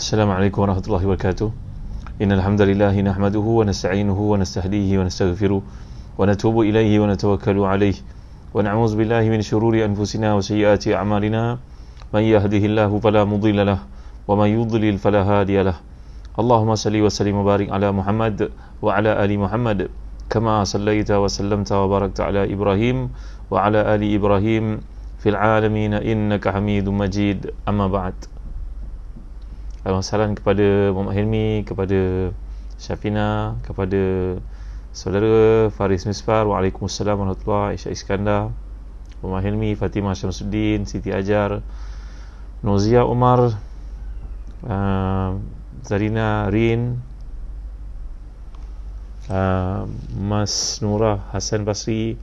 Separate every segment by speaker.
Speaker 1: Assalamualaikum warahmatullahi wabarakatuh. Innal hamdalillah nahmaduhu wa nasta'inuhu wa nastahdihi wa nastaghfiruh wa natubu ilaihi wa natawakkalu alaihi wa na'udzu billahi min shururi anfusina wa sayyiati a'malina. Man yahdihillahu fala mudilla lahu wa man yudlil fala hadiya lahu. Allahumma salli wa sallim wa barik ala Muhammad wa ala ali Muhammad kama sallaita wa sallamta wa barakta ala Ibrahim wa ala ali Ibrahim fil alamin innaka Hamidum Majid. Amma ba'd. Salam kepada Muhammad Hilmi, kepada Syafina, kepada saudara Faris Misfar. Waalaikumsalam warahmatullahi wabarakatuh. Isyak Iskandar, Muhammad Hilmi, Fatimah Syamsuddin, Siti Ajar, Nozia Umar, Zarina Rin, Mas Nurah Hasan Basri,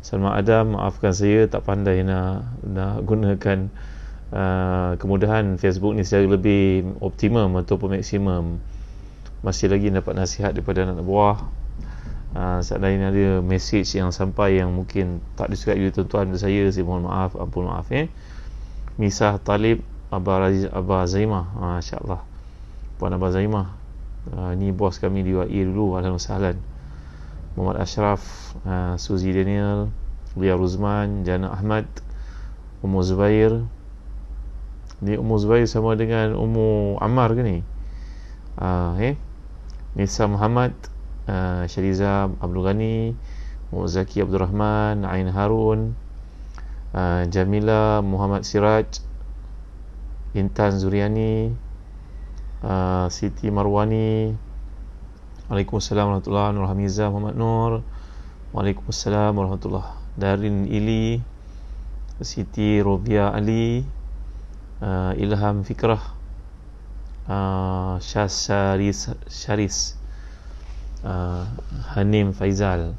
Speaker 1: Salma Adam. Maafkan saya tak pandai nak gunakan kemudahan Facebook ni secara lebih optimum ataupun maksimum. Masih lagi dapat nasihat daripada anak buah. Saat lain ada mesej yang sampai yang mungkin tak disukai oleh tuan-tuan dan saya mohon maaf, ampun maaf. Misah Talib Abah Zaimah, masya-Allah. Puan Abah Zaimah, ni bos kami di UAE dulu. Ahlan wa sahlan. Muhammad Ashraf, Suzy Daniel, Lia Ruzman, Jana Ahmad, Ummu Zubair. Ni Ummu Zubair sama dengan Ummu Ammar ke ni? Nisa Muhammad, Syariza Abdul Ghani, Zaki Abdul Rahman, Ain Harun, Jamila Muhammad Siraj, Intan Zuriani, Siti Marwani. Waalaikumsalam warahmatullahi wabarakatuh. Nur Hamiza Muhammad Nur. Waalaikumsalam warahmatullahi. Darin Ili, Siti Robia Ali, Ilham Fikrah, Syaz Syaris, Hanim Faizal,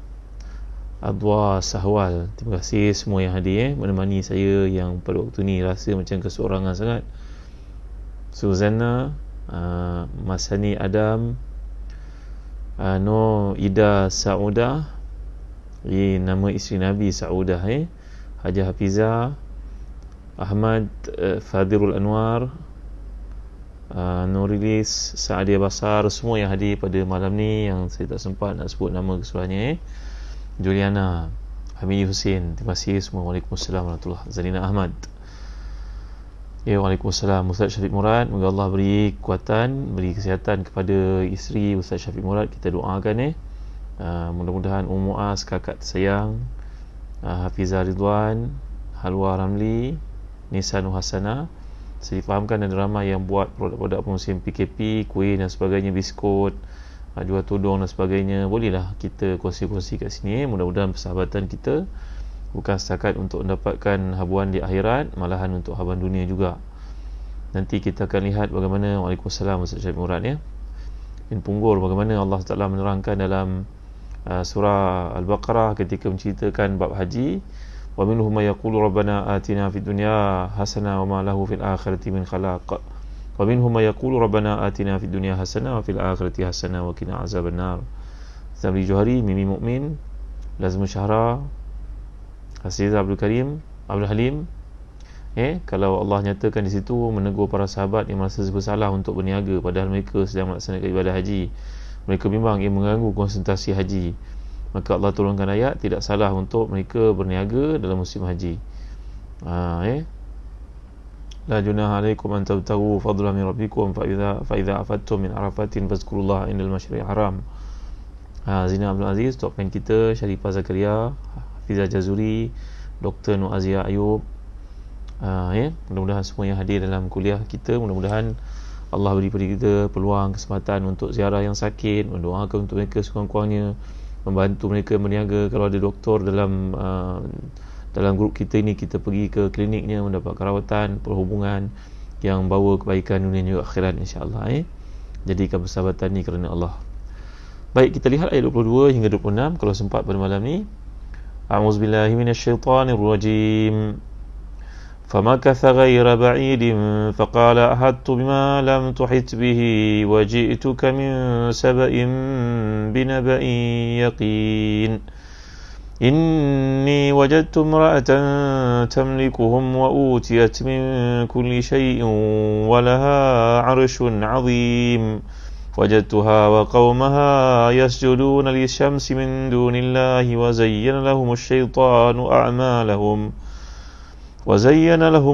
Speaker 1: Adwa Sahwal. Terima kasih semua yang hadir menemani saya yang pada waktu ni rasa macam keseorangan sangat. Suzana, Mas Hani Adam, No Ida Saudah, ini nama isteri Nabi Saudah, Hajah Hafizah, Ahmad Fadirul Anwar, Nurilis, Saadia Basar, semua yang hadir pada malam ni yang saya tak sempat nak sebut nama keseluruhannya. Juliana, Hamidi Hussein, terima kasih semua. Waalaikumsalam warahmatullahi wabarakatuh. Zalina Ahmad, Waalaikumsalam. Ustaz Syafiq Murad, moga Allah beri kekuatan, beri kesihatan kepada isteri Ustaz Syafiq Murad. Kita doakan mudah-mudahan Muaz, kakak tersayang, Hafizah Ridwan, Halwa Ramli, Nisa Nuhasana. Saya fahamkan ada ramai yang buat produk-produk musim PKP, kuih dan sebagainya, biskut, jual tudung dan sebagainya. Bolehlah kita kongsi-kongsi kat sini. Mudah-mudahan persahabatan kita bukan setakat untuk mendapatkan habuan di akhirat, malahan untuk habuan dunia juga. Nanti kita akan lihat bagaimana. Waalaikumsalam Ustaz Syed Murad bin Punggur, bagaimana Allah Ta'ala menerangkan dalam surah Al-Baqarah ketika menceritakan bab haji. Wa minhum may yaqulu rabbana atina fid dunya hasanah wa ma lahu fil akhirati min khalaq. Wa minhum may yaqulu rabbana atina fid dunya hasanah wa fil akhirati hasanah wa qina azabannar. Zabri Johari, Mimi Mukmin, Lazmu Syahra, Aziz Abdul Karim, Abdul Halim. Kalau Allah nyatakan di situ menegur para sahabat yang merasa bersalah untuk berniaga padahal mereka sedang melaksanakan ibadah haji. Mereka bimbang ia mengganggu konsentrasi haji. Maka Allah turunkan ayat tidak salah untuk mereka berniaga dalam musim haji. La junaha alaikum an tabtaghu fadlan min rabbikum fa idza afattum min arafatin fazkurullaha indal masyriqil haram. Zina Abdul Aziz, topkan kita, Syarifah Zakaria, Hafizah Jazuri, Dr. Nuazia Ayub. Mudah-mudahan semua yang hadir dalam kuliah kita, mudah-mudahan Allah beri pada kita peluang, kesempatan untuk ziarah yang sakit, mendoakan untuk mereka sekurang-kurangnya, membantu mereka berniaga. Kalau ada doktor dalam grup kita ini, kita pergi ke kliniknya mendapat rawatan, perhubungan yang bawa kebaikan dunia juga akhirat, insya-Allah. Jadikan persahabatan ni kerana Allah. Baik, kita lihat ayat 22 hingga 26 kalau sempat pada malam ni. A'udzubillahi minasyaitonirrajim. فَمَكَثَ غَيْرَ بَعِيدٍ فَقَالَ أَحَطتُ بِمَا لَمْ تُحِطْ بِهِ وَجِئْتُكَ مِنْ سَبَإٍ بِنَبَإٍ يَقِينٍ. إني وجدت امرأة تملكهم وأوتيت من كل شيء ولها عرش عظيم وجدتها وقومها يسجدون للشمس من دون الله وزين لهم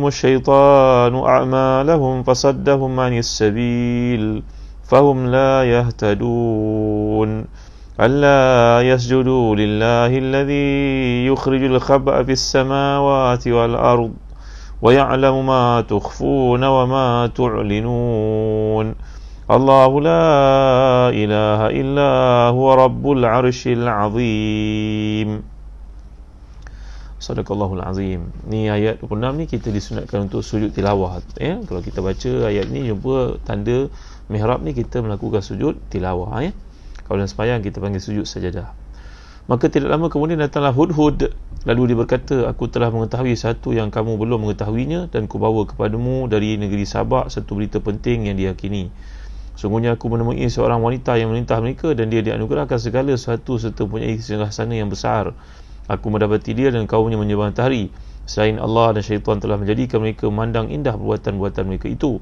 Speaker 1: الشيطان أعمالهم فصدهم عن السبيل فهم لا يهتدون ألا يسجدوا لله الذي يخرج الخبأ في السماوات والأرض ويعلم ما تخفون وما تعلنون الله لا إله إلا هو رب العرش العظيم. Sadaqallahul Azim. Ni ayat 26 ni kita disunatkan untuk sujud tilawah. Kalau kita baca ayat ni jumpa tanda mihrab ni kita melakukan sujud tilawah. Kalau dalam sembahyang kita panggil sujud sajadah. Maka tidak lama kemudian datanglah Hudhud, lalu dia berkata, aku telah mengetahui satu yang kamu belum mengetahuinya, dan kubawa kepadamu dari negeri Sabak satu berita penting yang diyakini. Sungguhnya aku menemui seorang wanita yang menintah mereka, dan dia dianugerahkan segala sesuatu serta mempunyai singgasana yang besar. Aku mendapati dia dan kaumnya menyembah matahari selain Allah, dan syaitan telah menjadikan mereka memandang indah perbuatan-perbuatan mereka itu,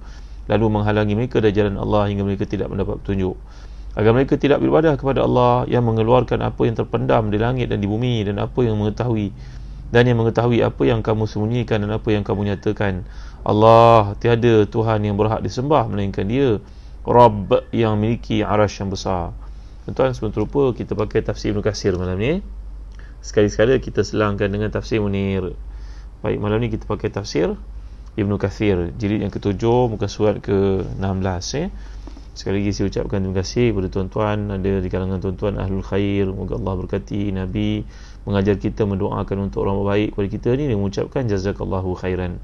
Speaker 1: lalu menghalangi mereka dari jalan Allah hingga mereka tidak mendapat petunjuk, agar mereka tidak beribadah kepada Allah yang mengeluarkan apa yang terpendam di langit dan di bumi, dan apa yang mengetahui apa yang kamu sembunyikan dan apa yang kamu nyatakan. Allah, tiada Tuhan yang berhak disembah melainkan Dia, Rabb yang memiliki arasy yang besar. Tuan-tuan, sebelum terlupa kita pakai tafsir Ibn Katsir malam ni. Sekali-sekala kita selangkan dengan tafsir Munir. Baik, malam ni kita pakai tafsir Ibn Katsir, jilid yang ke-7, muka surat ke-16. Sekali lagi saya ucapkan terima kasih kepada tuan-tuan, ada di kalangan tuan-tuan Ahlul Khair, moga Allah berkati. Nabi mengajar kita mendoakan untuk orang baik kepada kita ni, dia mengucapkan jazakallahu khairan.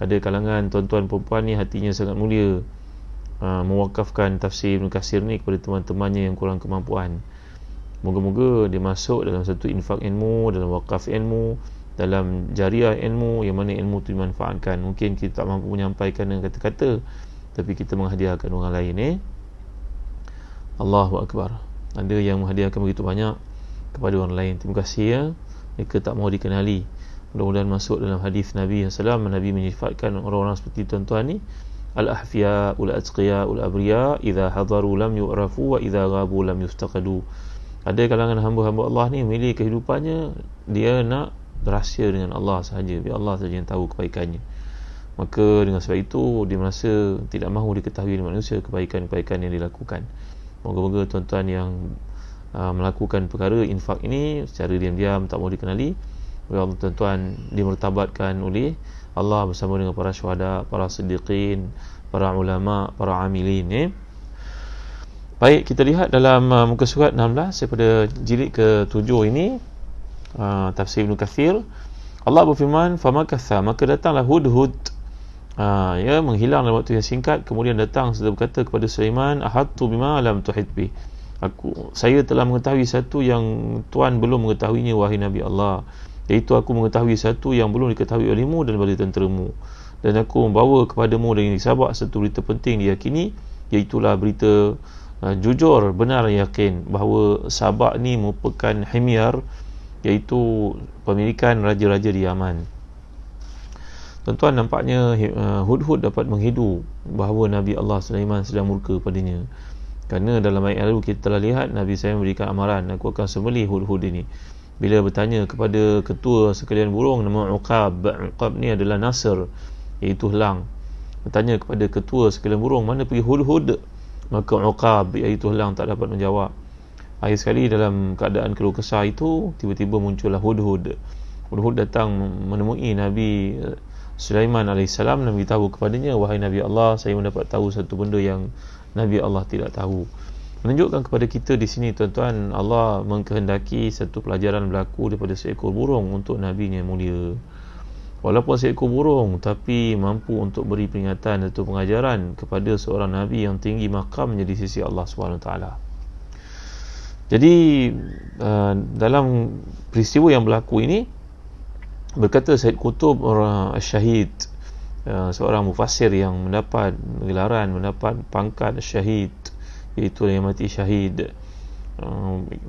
Speaker 1: Ada kalangan tuan-tuan perempuan ni hatinya sangat mulia, mewakafkan tafsir Ibn Katsir ni kepada teman-temannya yang kurang kemampuan. Moga-moga dia masuk dalam satu infak ilmu, dalam wakaf ilmu, dalam jariah ilmu, yang mana ilmu itu dimanfaatkan. Mungkin kita tak mampu menyampaikan dengan kata-kata, tapi kita menghadiahkan orang lain. Allahu Akbar. Ada yang menghadiahkan begitu banyak kepada orang lain. Terima kasih ya. Mereka tak mahu dikenali. Mudah-mudahan masuk dalam hadis Nabi SAW. Nabi menyifatkan orang-orang seperti tuan-tuan ni, al-ahfiya ul-atqiya ul-abriya idza hadaru lam yu'rafu wa idza ghabu lam yuftaqadu. Ada kalangan hamba-hamba Allah ni memilih kehidupannya, dia nak rahsia dengan Allah sahaja, biar Allah sahaja yang tahu kebaikannya. Maka dengan sebab itu dia merasa tidak mahu diketahui oleh manusia kebaikan-kebaikan yang dilakukan. Moga-moga tuan-tuan yang melakukan perkara infak ini secara diam-diam, tak mahu dikenali, moga tuan-tuan dimertabatkan oleh Allah bersama dengan para syuhada, para siddiqin, para ulama, para amilin. Baik, kita lihat dalam muka surat 16 daripada jilid ke-7 ini, tafsir Ibn Katsir. Allah berfirman, famakatha, maka datanglah Hudhud, ya, menghilang dalam waktu yang singkat. Kemudian datang serta berkata kepada Sulaiman, ahattu bima lam tuhit bih, saya telah mengetahui satu yang Tuhan belum mengetahuinya, wahai Nabi Allah, iaitu aku mengetahui satu yang belum diketahui olehmu dan pada tenteramu, dan aku membawa kepadamu dari Sabak satu berita penting diyakini, iaitulah berita jujur, benar, yakin bahawa Sabak ni merupakan Himyar, iaitu pemilikan raja-raja di Yaman. Tuan-tuan, nampaknya Hudhud dapat menghidu bahawa Nabi Allah Sulaiman sedang murka padanya, kerana dalam ayat lalu kita telah lihat Nabi saya memberikan amaran, aku akan sembelih Hudhud ini. Bila bertanya kepada ketua sekalian burung nama Uqab ni adalah Nasr, iaitu helang. Bertanya kepada ketua sekalian burung, mana pergi Hudhud? Maka Uqab, iaitu helang, tak dapat menjawab. Akhir sekali dalam keadaan keluh kesah itu, tiba-tiba muncullah Hudhud. Hudhud datang menemui Nabi Sulaiman AS dan beritahu kepadanya, wahai Nabi Allah, saya mendapat tahu satu benda yang Nabi Allah tidak tahu. Menunjukkan kepada kita di sini, tuan-tuan, Allah mengkehendaki satu pelajaran berlaku daripada seekor burung untuk Nabi-Nya yang mulia. Walaupun seekor burung, tapi mampu untuk beri peringatan atau pengajaran kepada seorang Nabi yang tinggi maqamnya di sisi Allah SWT. Jadi dalam peristiwa yang berlaku ini, berkata Said Qutb Syahid, seorang mufassir yang mendapat gelaran, mendapat pangkat syahid, iaitu yang mati syahid.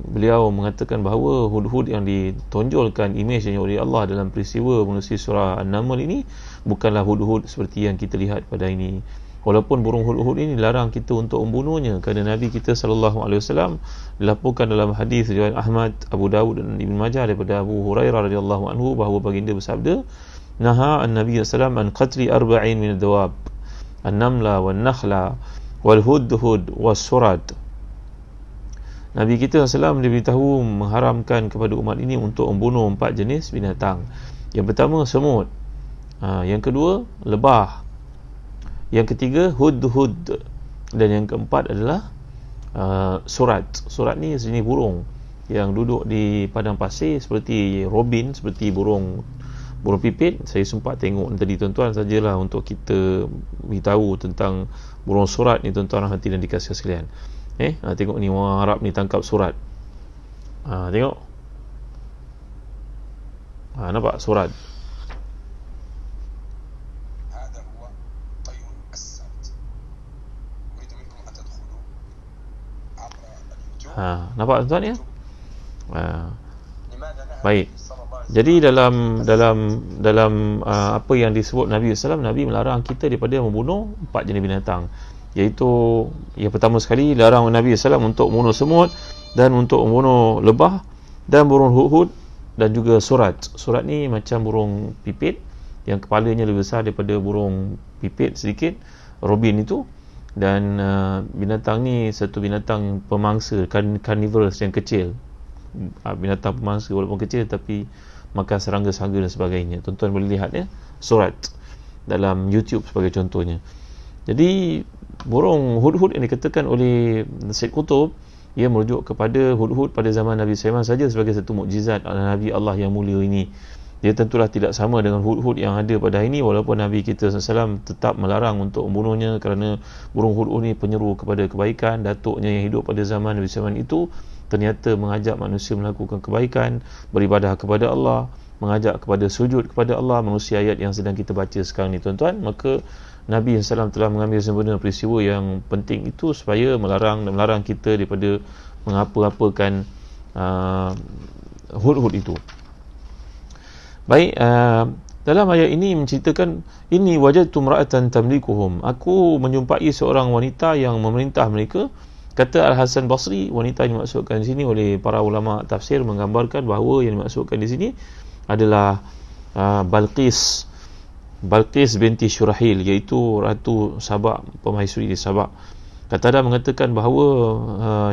Speaker 1: beliau mengatakan bahawa hud-hud yang ditonjolkan imejnya oleh Allah dalam peristiwa menerusi surah An-Naml ini bukanlah hud-hud seperti yang kita lihat pada ini. Walaupun burung hud-hud ini larang kita untuk membunuhnya, kerana Nabi kita SAW dilaporkan dalam hadis riwayat Ahmad, Abu Dawud dan Ibn Majah daripada Abu Hurairah radhiyallahu anhu bahawa baginda bersabda, naha an-Nabi SAW an qatli arba'in min ad-dawab, an-namla wan-nakhla wal-hudhud was-surad. Nabi kita SAW diberitahu mengharamkan kepada umat ini untuk membunuh 4 jenis binatang. Yang pertama semut, yang kedua lebah, yang ketiga hudhud, dan yang keempat adalah surat. Surat ni jenis burung yang duduk di padang pasir seperti robin, seperti burung pipit. Saya sempat tengok tadi tuan-tuan, sajalah untuk kita beritahu tentang burung surat ni tuan-tuan hati dan dikasih sekalian. Tengok ni orang Arab ni tangkap surat. Tengok. Nampak surat. Nampak tuan-tuan ya? Baik. Jadi dalam apa yang disebut Nabi SAW, Nabi melarang kita daripada membunuh 4 jenis binatang. Iaitu yang pertama sekali, larang Nabi SAW untuk membunuh semut dan untuk membunuh lebah dan burung hudhud dan juga surat. Surat ni macam burung pipit yang kepalanya lebih besar daripada burung pipit sedikit, robin itu. Dan binatang ni satu binatang pemangsa, carnivorous yang kecil. Binatang pemangsa walaupun kecil tapi makan serangga-serangga dan sebagainya. Tuan-tuan boleh lihat ya, surat dalam YouTube sebagai contohnya. Jadi burung hudhud yang dikatakan oleh Syed Qutb, ia merujuk kepada hudhud pada zaman Nabi Sulaiman saja sebagai satu mukjizat Nabi Allah yang mulia ini. Dia tentulah tidak sama dengan hudhud yang ada pada hari ini, walaupun Nabi kita SAW tetap melarang untuk membunuhnya kerana burung hudhud ini penyeru kepada kebaikan. Datuknya yang hidup pada zaman Nabi Sulaiman itu ternyata mengajak manusia melakukan kebaikan, beribadah kepada Allah, mengajak kepada sujud kepada Allah, menerusi ayat yang sedang kita baca sekarang ni tuan-tuan. Maka Nabi SAW telah mengambil sebenarnya peristiwa yang penting itu supaya melarang kita daripada mengapa-apakan hudhud itu. Baik, dalam ayat ini menceritakan, ini wajadtu imra'atan tamlikuhum, aku menjumpai seorang wanita yang memerintah mereka. Kata Al-Hasan Basri, wanita yang dimaksudkan di sini oleh para ulama tafsir menggambarkan bahawa yang dimaksudkan di sini adalah Balqis binti Syurahil, iaitu Ratu Sabak, permaisuri di Sabak. Qatada mengatakan bahawa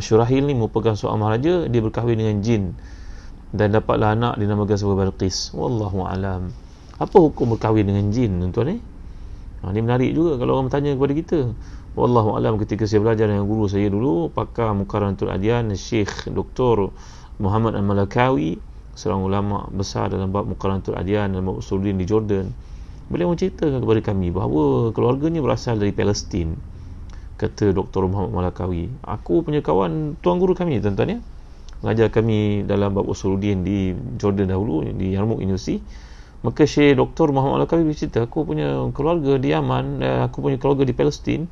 Speaker 1: Syurahil ni merupakan seorang maharaja, dia berkahwin dengan jin dan dapatlah anak dinamakan sebagai Balqis. Wallahu alam. Apa hukum berkahwin dengan jin tuan-tuan ni? Ini menarik juga kalau orang bertanya kepada kita. Wallahu alam. Ketika saya belajar dengan guru saya dulu, pakar Muqarranatul Adyan, Syekh Dr. Muhammad Al-Malakawi, seorang ulama besar dalam bab Muqarranatul Adyan dan bab Usuluddin di Jordan, beliau menceritakan kepada kami bahawa keluarganya berasal dari Palestin. Kata Dr. Muhammad Malakawi, aku punya kawan tuan guru kami tuan-tuan ya, mengajar kami dalam bab Usuluddin di Jordan dahulu, di Yarmouk University. Maka Syekh Dr. Muhammad Malakawi bercerita, aku punya keluarga di Yaman, aku punya keluarga di Palestin.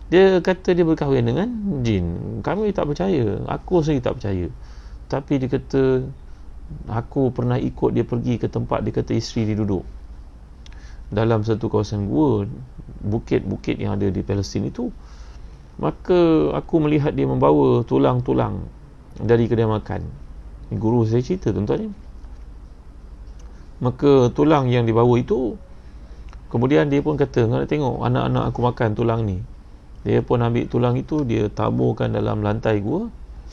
Speaker 1: Dia kata dia berkahwin dengan jin. Kami tak percaya, aku sendiri tak percaya. Tapi dia kata, aku pernah ikut dia pergi ke tempat dia kata isteri dia duduk dalam satu kawasan gua, bukit-bukit yang ada di Palestin itu. Maka aku melihat dia membawa tulang-tulang dari kedai makan. Guru saya cerita tuan-tuan ni. Maka tulang yang dibawa itu, kemudian dia pun kata, nak tengok anak-anak aku makan tulang ni. Dia pun ambil tulang itu, dia taburkan dalam lantai gua.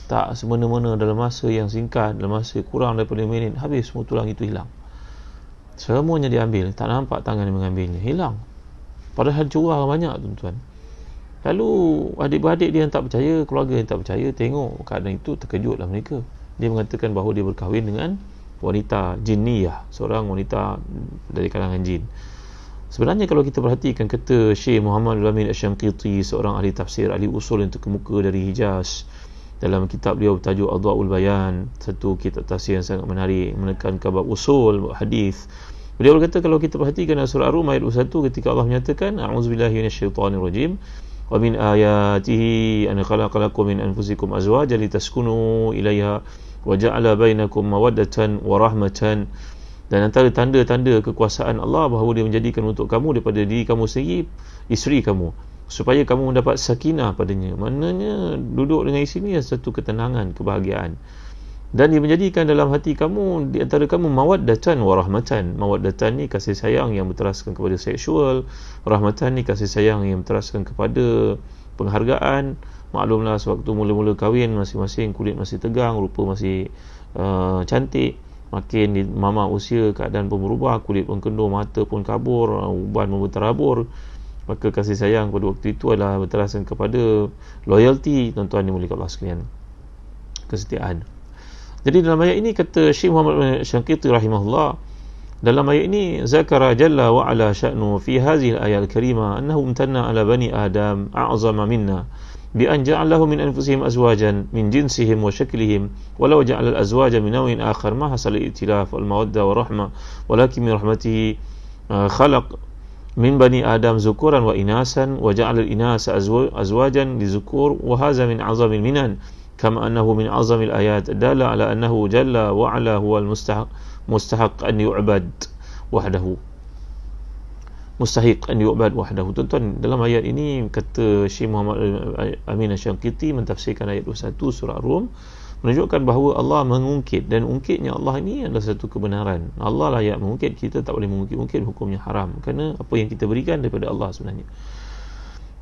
Speaker 1: Tak semena-mena, dalam masa yang singkat, dalam masa kurang daripada minit, habis semua tulang itu hilang. Semuanya diambil, tak nampak tangan yang mengambilnya, hilang. Padahal curah banyak tuan-tuan. Lalu adik-beradik dia yang tak percaya, keluarga yang tak percaya, tengok keadaan itu, terkejutlah mereka. Dia mengatakan bahawa dia berkahwin dengan wanita jinniyah, seorang wanita dari kalangan jin. Sebenarnya kalau kita perhatikan, kata Syekh Muhammad Al-Amin Asy-Syanqiti, seorang ahli tafsir, ahli usul yang terkemuka dari Hijaz, dalam kitab beliau bertajuk Adwa'ul Bayan, satu kitab tafsir yang sangat menarik, menekankan bab usul, bab hadis. Beliau berkata, kalau kita perhatikan dalam surah Ar-Rum ayat 1, ketika Allah menyatakan a'udzubillahi minasyaitonirrajim, wa min ayatihi an khalaqalakum min anfusikum azwajan litaskunu ilaiha wa ja'ala bainakum mawaddatan wa rahmatan. Dan antara tanda-tanda kekuasaan Allah bahawa dia menjadikan untuk kamu daripada diri kamu sendiri isteri kamu, supaya kamu mendapat sakinah padanya. Maknanya duduk dengan isteri ni satu ketenangan, kebahagiaan. Dan dia menjadikan dalam hati kamu, di antara kamu mawaddatan wa rahmatan. Mawaddatan ni kasih sayang yang berteraskan kepada seksual, rahmatan ni kasih sayang yang berteraskan kepada penghargaan. Maklumlah sewaktu mula-mula kahwin, masing-masing kulit masih tegang, rupa masih cantik. Makin mama usia, keadaan pun berubah, kulit pun kendur, mata pun kabur, uban pun berterabur. Maka kasih sayang pada waktu itu adalah berteraskan kepada loyalty, tuan-tuan dimulakan Allah sekalian, kesetiaan. Jadi dalam ayat ini kata Syekh Muhammad Syanqiti rahimahullah, dalam ayat ini zakara jalla wa ala sya'nu fi hadhihi al-ayat al-karimah annahu imtanna ala bani adam a'zama minna bi an ja'alahu min anfusihim azwajan min jinsihim wa shaklihim walau ja'ala al-azwaja min naw'in akhar ma hasala al-i'tilaf wal mawaddah wa rahmah walakin min rahmatihi khalaq min bani adam zukuran wa inasan wa ja'ala al-inasa azwajan li zukur wa hadha min 'azamil minan kama annahu min 'azamil ayat dalla ala annahu jalla wa ala huwa al-mustahaq an yu'bad wahdahu. Mustahiq an yu'bad wahdahu. Tuan-tuan, dalam ayat ini kata Syekh Muhammad Amin Asy-Syanqiti mentafsirkan ayat 21 surah Rum, menunjukkan bahawa Allah mengungkit, dan ungkitnya Allah ini adalah satu kebenaran. Allah lah yang mengungkit, kita tak boleh mengungkit, hukumnya haram, kerana apa yang kita berikan daripada Allah sebenarnya.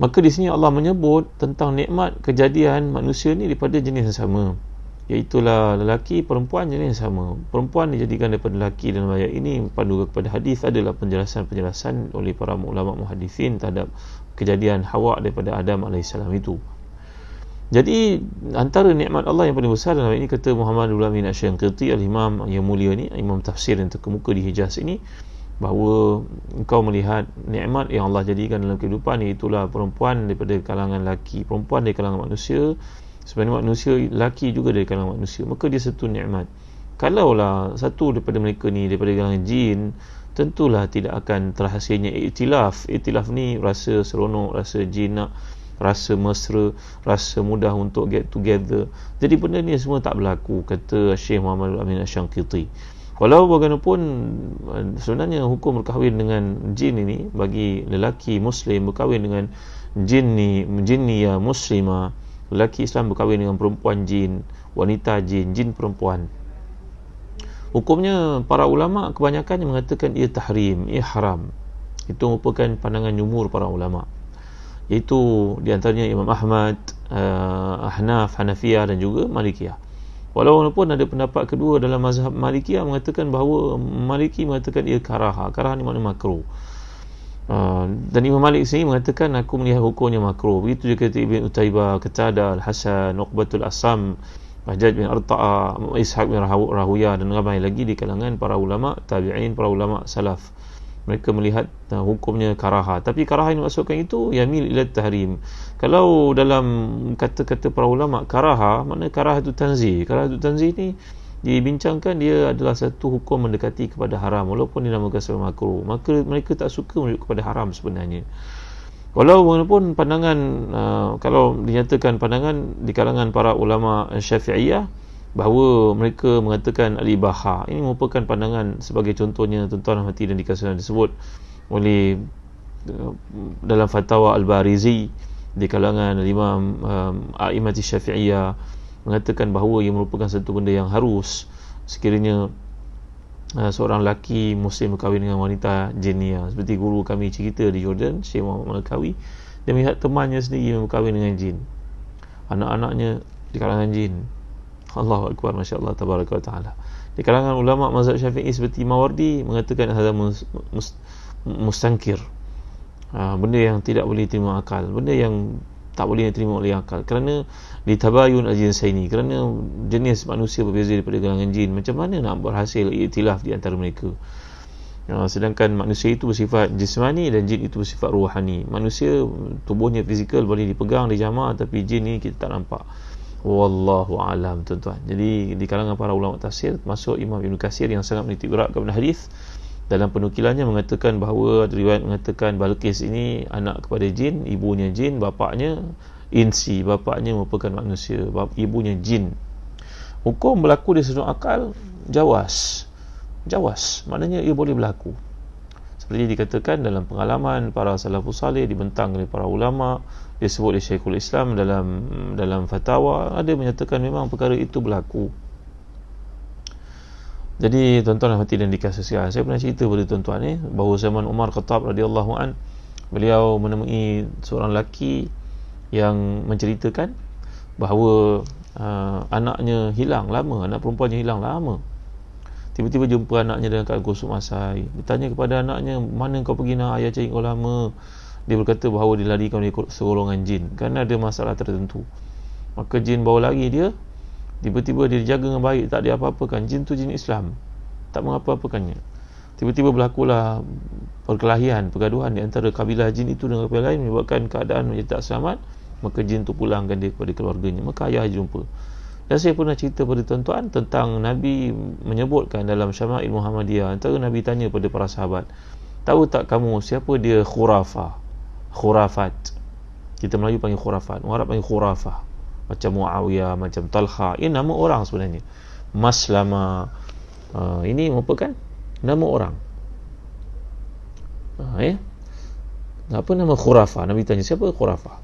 Speaker 1: Maka di sini Allah menyebut tentang nikmat kejadian manusia ni daripada jenis yang sama, iaitulah lelaki perempuan jenis yang sama. Perempuan dijadikan daripada lelaki dalam ayat ini pandu kepada hadis adalah penjelasan-penjelasan oleh para ulama muhadithin terhadap kejadian Hawa daripada Adam AS itu. Jadi antara nikmat Allah yang paling besar dalam ayat ini, kata Muhammad Amin Asy-Syanqiti al-Imam yang mulia ni, imam tafsir yang terkemuka di Hijaz ini, bahawa engkau melihat nikmat yang Allah jadikan dalam kehidupan, iaitulah perempuan daripada kalangan lelaki, perempuan dari kalangan manusia. Sebenarnya manusia lelaki juga dari kalangan manusia, maka dia satu nikmat. Kalaulah satu daripada mereka ni daripada kalangan jin, tentulah tidak akan terhasilnya iktilaf. Iktilaf ni rasa seronok, rasa jinak, rasa mesra, rasa mudah untuk get together. Jadi benda ni semua tak berlaku, kata Syekh Muhammad Amin Asy-Syanqiti. Walau bagaimanapun sebenarnya hukum berkahwin dengan jin ini, bagi lelaki muslim berkahwin dengan jinniya muslimah, lelaki Islam berkahwin dengan perempuan jin, wanita jin, jin perempuan, hukumnya para ulama kebanyakan mengatakan ia tahrim, ia haram. Itu merupakan pandangan jumhur para ulama, iaitu di antaranya Imam Ahmad, Ahnaf, Hanafiyah dan juga Malikiyah. Walaupun ada pendapat kedua dalam mazhab Malikiyah mengatakan bahawa Maliki mengatakan ia karaha. Karaha ni makna makruh. Dan Imam Malik sendiri mengatakan aku melihat hukumnya makruh. Begitu juga kata Ibn Utaibah, Qatadah, Al-Hasan, Uqbatul Asam, Hajjaj bin Arta'a, Ishaq bin Rahuyah dan ramai lagi di kalangan para ulama tabi'in, para ulama salaf. Mereka melihat hukumnya karaha. Tapi karaha yang dimaksudkan itu yamil ila tahrim. Kalau dalam kata-kata para ulama karaha, makna karaha itu tanzih. Karaha itu tanzih ni dibincangkan dia adalah satu hukum mendekati kepada haram, walaupun dinamakan sebagai makruh. Maka mereka tak suka menuju kepada haram sebenarnya. Walaupun pandangan kalau dinyatakan pandangan di kalangan para ulama Syafi'iyah bahawa mereka mengatakan al-ibaha, ini merupakan pandangan sebagai contohnya tuan-tuan hati dan dikasihkan disebut oleh dalam fatwa Al-Barizi di kalangan Imam A'imati Syafi'iyah, mengatakan bahawa ia merupakan satu benda yang harus sekiranya seorang lelaki muslim berkahwin dengan wanita jinniah. Seperti guru kami cerita di Jordan, Syekh Muhammad Al-Kawi, dia melihat temannya sendiri yang berkahwin dengan jin, anak-anaknya di kalangan jin. Allahu Akbar, Masya Allah, Tabaraka wa Ta'ala. Di kalangan ulama mazhab Syafi'i seperti Mawardi mengatakan hadza mustankir, benda yang tidak boleh terima akal, benda yang tak boleh diterima oleh akal, kerana ditabayun al-jinsaini, kerana jenis manusia berbeza daripada kalangan jin. Macam mana nak berhasil iktilaf di antara mereka? Sedangkan manusia itu bersifat jismani dan jin itu bersifat ruhani. Manusia tubuhnya fizikal boleh dipegang, dijamah, tapi jin ni kita tak nampak. Wallahu alam, tuan-tuan. Jadi di kalangan para ulama tafsir, termasuk Imam Ibn Katsir yang sangat menitik berat kepada hadis, Dalam penukilannya mengatakan bahawa riwayat mengatakan Balqis ini anak kepada jin, ibunya jin, bapaknya insi, bapaknya merupakan manusia, ibunya jin. Hukum berlaku di sudut akal jawas, maknanya ia boleh berlaku. Seperti dikatakan dalam pengalaman para salafus salih, dibentang oleh para ulama, disebut oleh Syekhul Islam dalam fatwa, ada menyatakan memang perkara itu berlaku. Jadi tuan-tuan hati dan dikasih sekalian, saya pernah cerita pada tuan-tuan bahawa zaman Umar Khattab radhiyallahu an, beliau menemui seorang lelaki yang menceritakan bahawa anaknya hilang lama, anak perempuannya hilang lama. Tiba-tiba jumpa anaknya dalam keadaan kusuk masai. Ditanya kepada anaknya, mana kau pergi nak, ayah cari kau lama. Dia berkata bahawa dilarikan oleh segolongan jin kerana ada masalah tertentu. Maka jin bawa lari dia. Tiba-tiba dia dijaga dengan baik, tak ada apa-apakan. Jin tu jin Islam, tak mengapa-apakannya. Tiba-tiba berlakulah perkelahian, pergaduhan di antara kabilah jin itu dengan kabilah lain, menyebabkan keadaan menjadi tak selamat. Maka jin tu pulangkan dia kepada keluarganya. Maka ayah jumpa. Dan saya pernah cerita pada tuan-tuan tentang Nabi menyebutkan dalam Syama'il Muhammadiyah, antara Nabi tanya pada para sahabat, tahu tak kamu siapa dia khurafat? Kita Melayu panggil khurafat, orang Arab panggil khurafah. Macam Muawiyah, macam Talha, ini nama orang sebenarnya. Maslama, ini merupakan nama orang. Apa nama khurafah? Nabi tanya, siapa khurafah?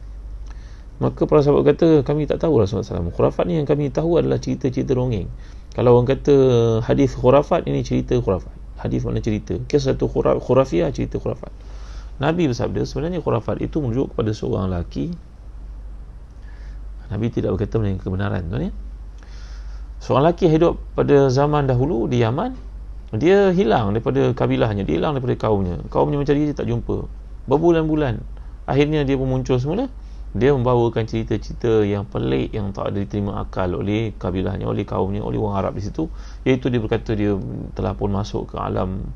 Speaker 1: Maka para sahabat kata, kami tak tahu Rasulullah SAW. Khurafat ni yang kami tahu adalah cerita-cerita dongeng. Kalau orang kata hadis khurafat, ini cerita khurafat. Hadis makna cerita. Kisah satu khurafiyah, cerita khurafat. Nabi bersabda, sebenarnya khurafat itu merujuk kepada seorang lelaki. Nabi tidak berkata mengenai kebenaran, tuan ya. Seorang lelaki hidup pada zaman dahulu di Yaman. Dia hilang daripada kabilahnya, dia hilang daripada kaumnya. Kaumnya mencari dia, tak jumpa. Berbulan-bulan. Akhirnya dia pun muncul semula. Dia membawakan cerita-cerita yang pelik, yang tak ada diterima akal oleh kabilahnya, oleh kaumnya, oleh orang Arab di situ. Iaitu dia berkata dia telah pun masuk ke alam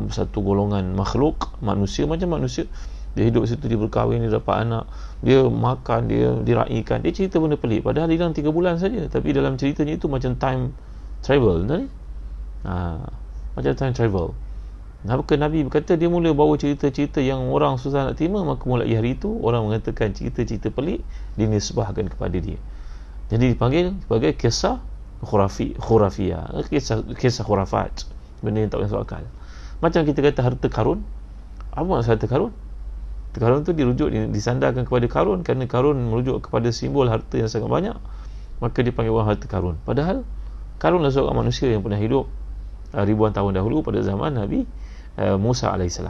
Speaker 1: satu golongan makhluk, manusia macam manusia. Dia hidup situ, dia berkahwin, dia dapat anak, dia makan, dia diraikan. Dia cerita benda pelik, padahal dia dalam 3 bulan saja. Tapi dalam ceritanya itu macam time travel, betul ni? Macam time travel. Maka Nabi berkata dia mula bawa cerita-cerita yang orang susah nak terima. Maka mulai hari itu orang mengatakan cerita-cerita pelik dinisbahkan kepada dia. Jadi dipanggil sebagai kisah khurafiyah, kisah khurafat, benda yang tak masuk akal. Macam kita kata harta karun. Apa maksud harta karun? Karun tu dirujuk, disandarkan kepada karun kerana karun merujuk kepada simbol harta yang sangat banyak. Maka dipanggil orang harta karun. Padahal karunlah seorang manusia yang pernah hidup ribuan tahun dahulu pada zaman Nabi Musa AS.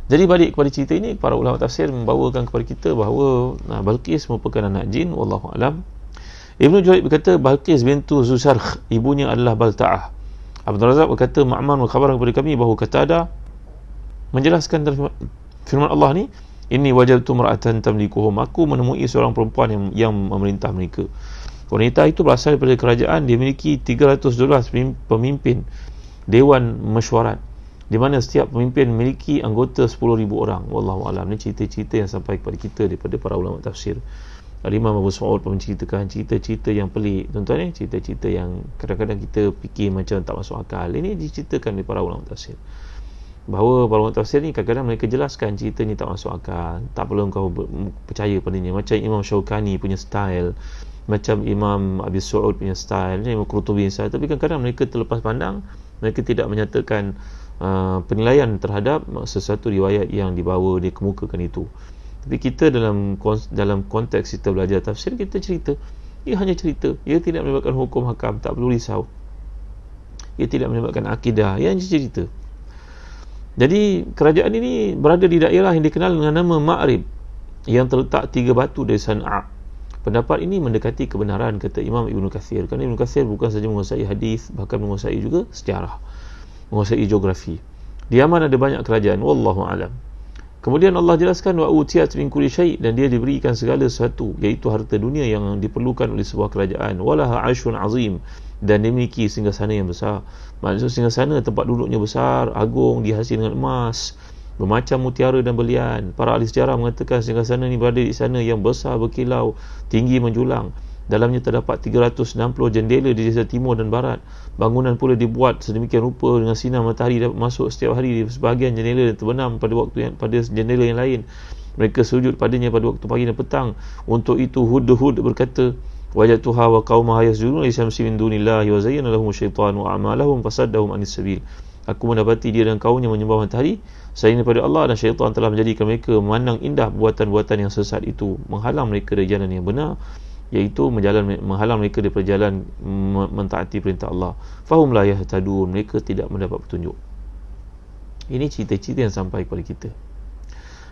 Speaker 1: Jadi balik kepada cerita ini, para ulama tafsir membawakan kepada kita bahawa Balqis merupakan anak jin. Wallahu alam. Ibnu Juraij berkata Balqis bintu Zusarkh, ibunya adalah Balta'ah. Abdul Razak berkata Ma'man berkhabar kepada kami bahawa Qatadah menjelaskan firman Allah ni, inni wajadtu mar'atan tamlikuhum, aku menemui seorang perempuan yang memerintah mereka. Wanita itu berasal daripada kerajaan, dia memiliki 312 pemimpin dewan mesyuarat, di mana setiap pemimpin memiliki anggota 10,000 orang. Wallahu alam. Ni cerita-cerita yang sampai kepada kita daripada para ulama tafsir. Imam Abu Sa'ud pun menceritakan cerita-cerita yang pelik, tuan-tuan, cerita-cerita yang kadang-kadang kita fikir macam tak masuk akal. Ini diceritakan oleh para ulama tafsir. Bahawa para ulama tafsir ni kadang-kadang mereka jelaskan cerita ni tak masuk akal, tak perlu kau percaya padanya. Macam Imam Syaukani punya style, macam Imam Abi Su'ud punya style, Imam Qurtubi style. Tapi kadang-kadang mereka terlepas pandang, mereka tidak menyatakan penilaian terhadap sesuatu riwayat yang dibawa, dikemukakan itu. Tapi kita dalam konteks kita belajar tafsir, kita cerita, ia hanya cerita, ia tidak menyebabkan hukum hakam, tak perlu risau. Ia tidak menyebabkan akidah, ia hanya cerita. Jadi kerajaan ini berada di daerah yang dikenal dengan nama Ma'rib, yang terletak 3 batu dari San'a. Pendapat ini mendekati kebenaran, kata Imam Ibn Kathir. Kerana Ibn Kathir bukan saja menguasai hadis, bahkan menguasai juga sejarah, menguasai geografi. Di Yaman ada banyak kerajaan. Wallahu alam. Kemudian Allah jelaskan wa utiyat min kulli syai', dan dia diberikan segala sesuatu, iaitu harta dunia yang diperlukan oleh sebuah kerajaan. Walaha 'arsyun 'azim, dan dia memiliki singgasana yang besar. Maksud singgasana tempat duduknya besar, agung, dihiasi dengan emas, bermacam mutiara dan berlian. Para ahli sejarah mengatakan singgasana ini berada di sana yang besar berkilau, tinggi menjulang, Dalamnya terdapat 360 jendela di sisi timur dan barat. Bangunan pula dibuat sedemikian rupa dengan sinar matahari dapat masuk setiap hari di sebahagian jendela dan terbenam pada jendela yang lain. Mereka sujud padanya pada waktu pagi dan petang. Untuk itu Hud berkata, wajadtuha wa qaumaha yasjuduna li syamsi min dunillahi wa zayyana lahum syaitanu a'malahum fasaddahum anis sabil. Aku mendapati dia dan kaumnya menyembah matahari selain daripada Allah, dan syaitan telah menjadikan mereka memandang indah buatan-buatan yang sesat itu, menghalang mereka dari jalan yang benar, iaitu menghalang mereka daripada jalan mentaati perintah Allah. Fahum la yahtadun, mereka tidak mendapat petunjuk. Ini cerita-cerita yang sampai kepada kita.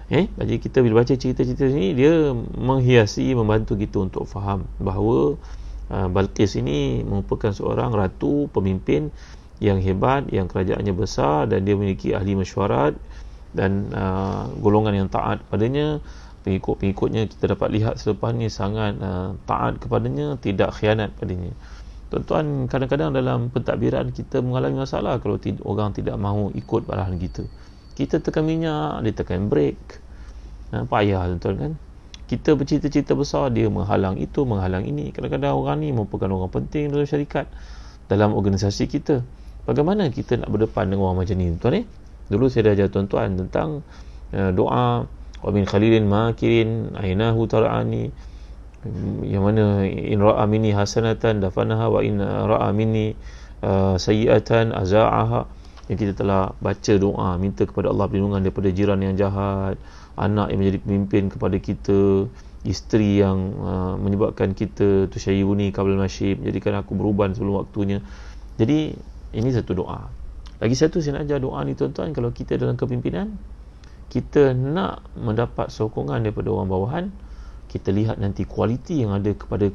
Speaker 1: Jadi kita bila baca cerita-cerita ini, dia menghiasi, membantu kita untuk faham bahawa Balqis ini merupakan seorang ratu, pemimpin yang hebat, yang kerajaannya besar, dan dia memiliki ahli mesyuarat dan golongan yang taat padanya. Pengikut-pengikutnya kita dapat lihat selepas ni sangat taat kepadanya, tidak khianat padanya. Tuan-tuan, kadang-kadang dalam pentadbiran kita mengalami masalah kalau orang tidak mahu ikut arahan kita. Kita tekan minyak, dia tekan brake. Payah tuan-tuan kan. Kita bercita-cita besar, dia menghalang itu, menghalang ini. Kadang-kadang orang ni merupakan orang penting dalam syarikat, dalam organisasi kita. Bagaimana kita nak berdepan dengan orang macam ni tuan-tuan? Dulu saya dah ajar tuan-tuan tentang doa wa min khalilin makirin ainahu tar'ani, yang mana in ra'a minni hasanatan dafanaha wa in ra'a minni sayyi'atan aza'aha. Yang kita telah baca doa minta kepada Allah perlindungan daripada jiran yang jahat, anak yang menjadi pemimpin kepada kita, isteri yang menyebabkan kita tusyayyibuni qabla al-masyib, jadikan aku beruban sebelum waktunya. Jadi ini satu doa. Lagi satu saya nak ajar doa ni tuan-tuan, kalau kita dalam kepimpinan, kita nak mendapat sokongan daripada orang bawahan, kita lihat nanti kualiti yang ada kepada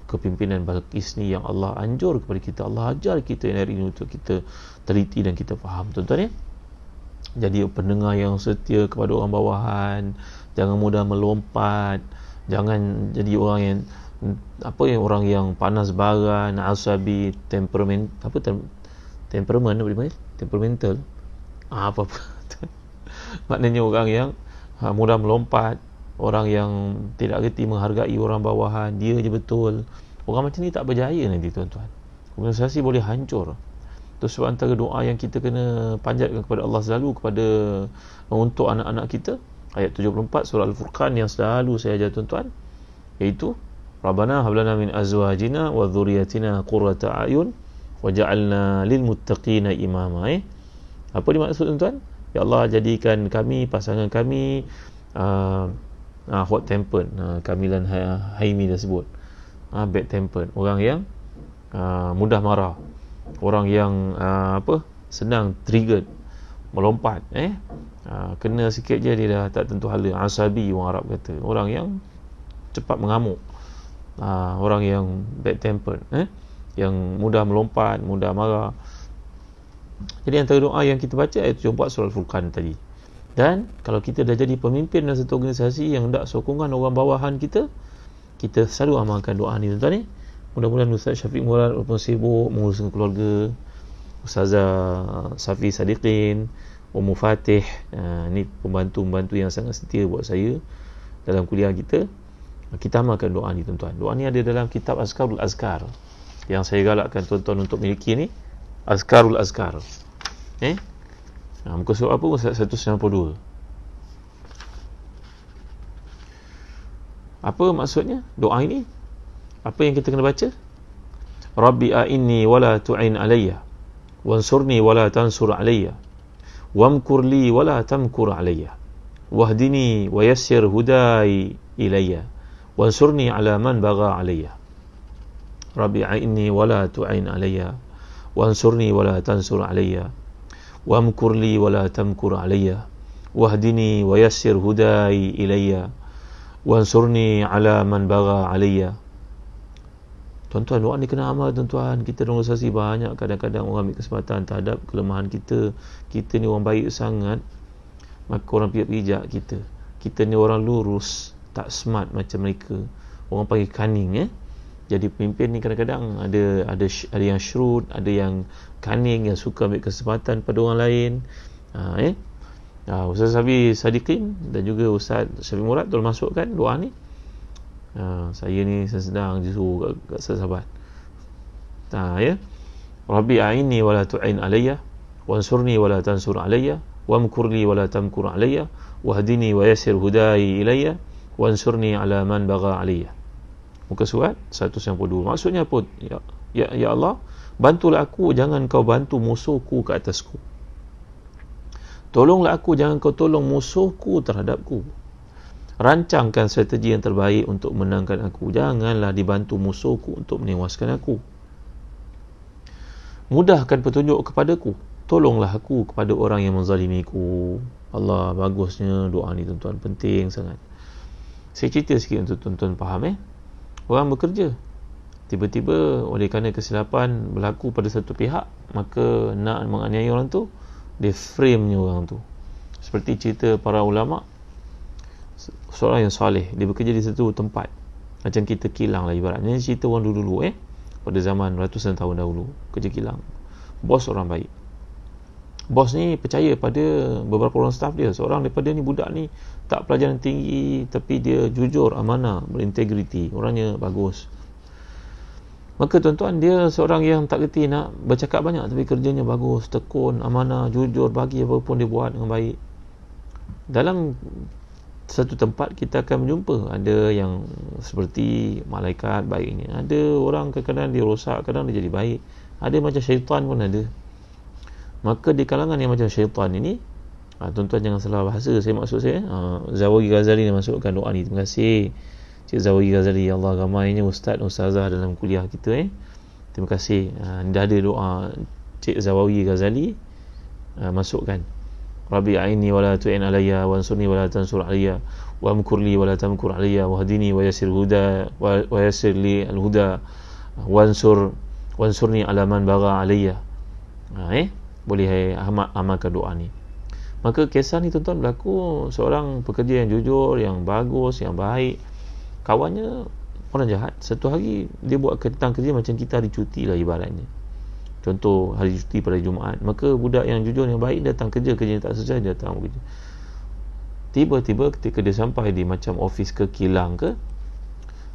Speaker 1: kepimpinan Balqis ni yang Allah anjur kepada kita, Allah ajar kita hari ini untuk kita teliti dan kita faham tuan-tuan ya. Jadi pendengar yang setia kepada orang bawahan, jangan mudah melompat, jangan jadi orang yang orang yang panas baran, asabi, temperamental, apa-apa. Maknanya orang yang mudah melompat, orang yang tidak reti menghargai orang bawahan, dia je betul. Orang macam ni tak berjaya nanti tuan-tuan. Organisasi boleh hancur. Itu sebab antara doa yang kita kena panjatkan kepada Allah selalu untuk anak-anak kita. Ayat 74 surah Al-Furqan yang selalu saya ajar tuan-tuan, iaitu Rabbana hablana min azwajina wa dhurriyyatina qurrata a'yun waj'alna lil muttaqina imama. Apa dimaksud tuan-tuan? Ya Allah, jadikan kami, pasangan kami hot tempered, Kamilan Haimi dah sebut, bad tempered, orang yang mudah marah, orang yang senang triggered, melompat, kena sikit je dia dah tak tentu hala, asabi orang Arab kata, orang yang cepat mengamuk, orang yang bad tempered, yang mudah melompat, mudah marah. Jadi antara doa yang kita baca ayat 74 surah Al-Furqan tadi. Dan kalau kita dah jadi pemimpin dalam satu organisasi yang hendak sokongan orang bawahan kita, kita selalu amalkan doa ni tuan-tuan ni. Mudah-mudahan Ustaz Syafiq Murad walaupun sibuk menguruskan keluarga, Ustazah Safi Sadiqin, Ummu Fatih, ni pembantu-pembantu yang sangat setia buat saya dalam kuliah kita. Kita amalkan doa ni tuan-tuan. Doa ni ada dalam kitab Azkarul Azkar yang saya galakkan tuan-tuan untuk miliki ni. Azkarul Azkar. Muka surat apa? 192. Apa maksudnya doa ini? Apa yang kita kena baca? Rabbi a'inni wala tu'in alayya wansurni wala tansur alayya wamkur li wala tamkur alayya wahdini wa yassir hudai ilayya wansurni ala man bagha alayya. Rabbi a'inni wala tu'in alayya wansurni wala tansur alayya wamkur li wala tamkur alayya wahdini wa yassir hudai ilayya wansurni ala man bagha alayya. Tuan-tuan, doa ni kena amal tuan-tuan. Kita dalam organisasi banyak kadang-kadang orang ambil kesempatan terhadap kelemahan kita. Kita ni orang baik sangat, maka orang pijak kita. Kita ni orang lurus, tak smart macam mereka. Orang panggil cunning. Jadi pemimpin ni kadang-kadang ada yang shrewd, ada yang cunning, yang suka ambil kesempatan pada orang lain. Ustaz Safi Sadiqin dan juga Ustaz Syafiq Murad tolong masukkan doa ni. Saya ni sedang justru kat sahabat. Ya. Rabbi a'inni wa la tu'in alayya wansurni wa la tansur alayya wamkur li wa la tamkur alayya wahdini wa yassir hudai ilayya wansurni ala man bagha alayya. Muka surat 192. Maksudnya apa? Ya Allah, bantulah aku, jangan kau bantu musuhku ke atasku. Tolonglah aku, jangan kau tolong musuhku terhadapku. Rancangkan strategi yang terbaik untuk menangkan aku. Janganlah dibantu musuhku untuk menewaskan aku. Mudahkan petunjuk kepadaku. Tolonglah aku kepada orang yang menzalimiku. Allah, bagusnya doa ni tuan-tuan, penting sangat. Saya cerita sikit untuk tuan-tuan faham. Orang bekerja, tiba-tiba oleh kerana kesilapan berlaku pada satu pihak, maka nak menganiaya orang tu, dia frame-nya orang tu. Seperti cerita para ulama, seorang yang soleh, dia bekerja di satu tempat, macam kita kilang lah ibaratnya. Cerita orang dulu-dulu pada zaman ratusan tahun dahulu, kerja kilang. Bos orang baik. Bos ni percaya pada beberapa orang staff dia. Seorang daripada ni, budak ni tak pelajaran tinggi, tapi dia jujur, amanah, berintegriti, orangnya bagus. Maka tuan-tuan, dia seorang yang tak kerti nak bercakap banyak, tapi kerjanya bagus, tekun, amanah, jujur, bagi apa pun dia buat dengan baik. Dalam satu tempat kita akan menjumpa ada yang seperti malaikat baik ni, ada orang kadang-kadang dia rosak, kadang dia jadi baik, ada macam syaitan pun ada. Maka di kalangan yang macam syaitan ini, tuan-tuan jangan salah bahasa saya, maksud saya Zawawi Ghazali dia masukkan doa ni. Terima kasih Cik Zawawi Ghazali, ya Allah, ramainya ustazah dalam kuliah kita. Terima kasih. Dah ada doa Cik Zawawi Ghazali, masukkan Rabbi a'inni wa la tu'in alayya wansurni wa la tansur alayya wamkur li wa la tamkur alayya wahdini wa yassir li al-huda wansurni ala man bagha alayya. Boleh amalkan doa ni. Maka kisah ni tuan-tuan berlaku, seorang pekerja yang jujur, yang bagus, yang baik, kawannya orang jahat. Satu hari dia buat tentang kerja macam kita hari cuti lah ibaratnya. Contoh hari cuti pada Jumaat, maka budak yang jujur, yang baik datang kerja, kerjanya tak selesai, dia datang kerja. Tiba-tiba ketika dia sampai di macam office ke kilang ke,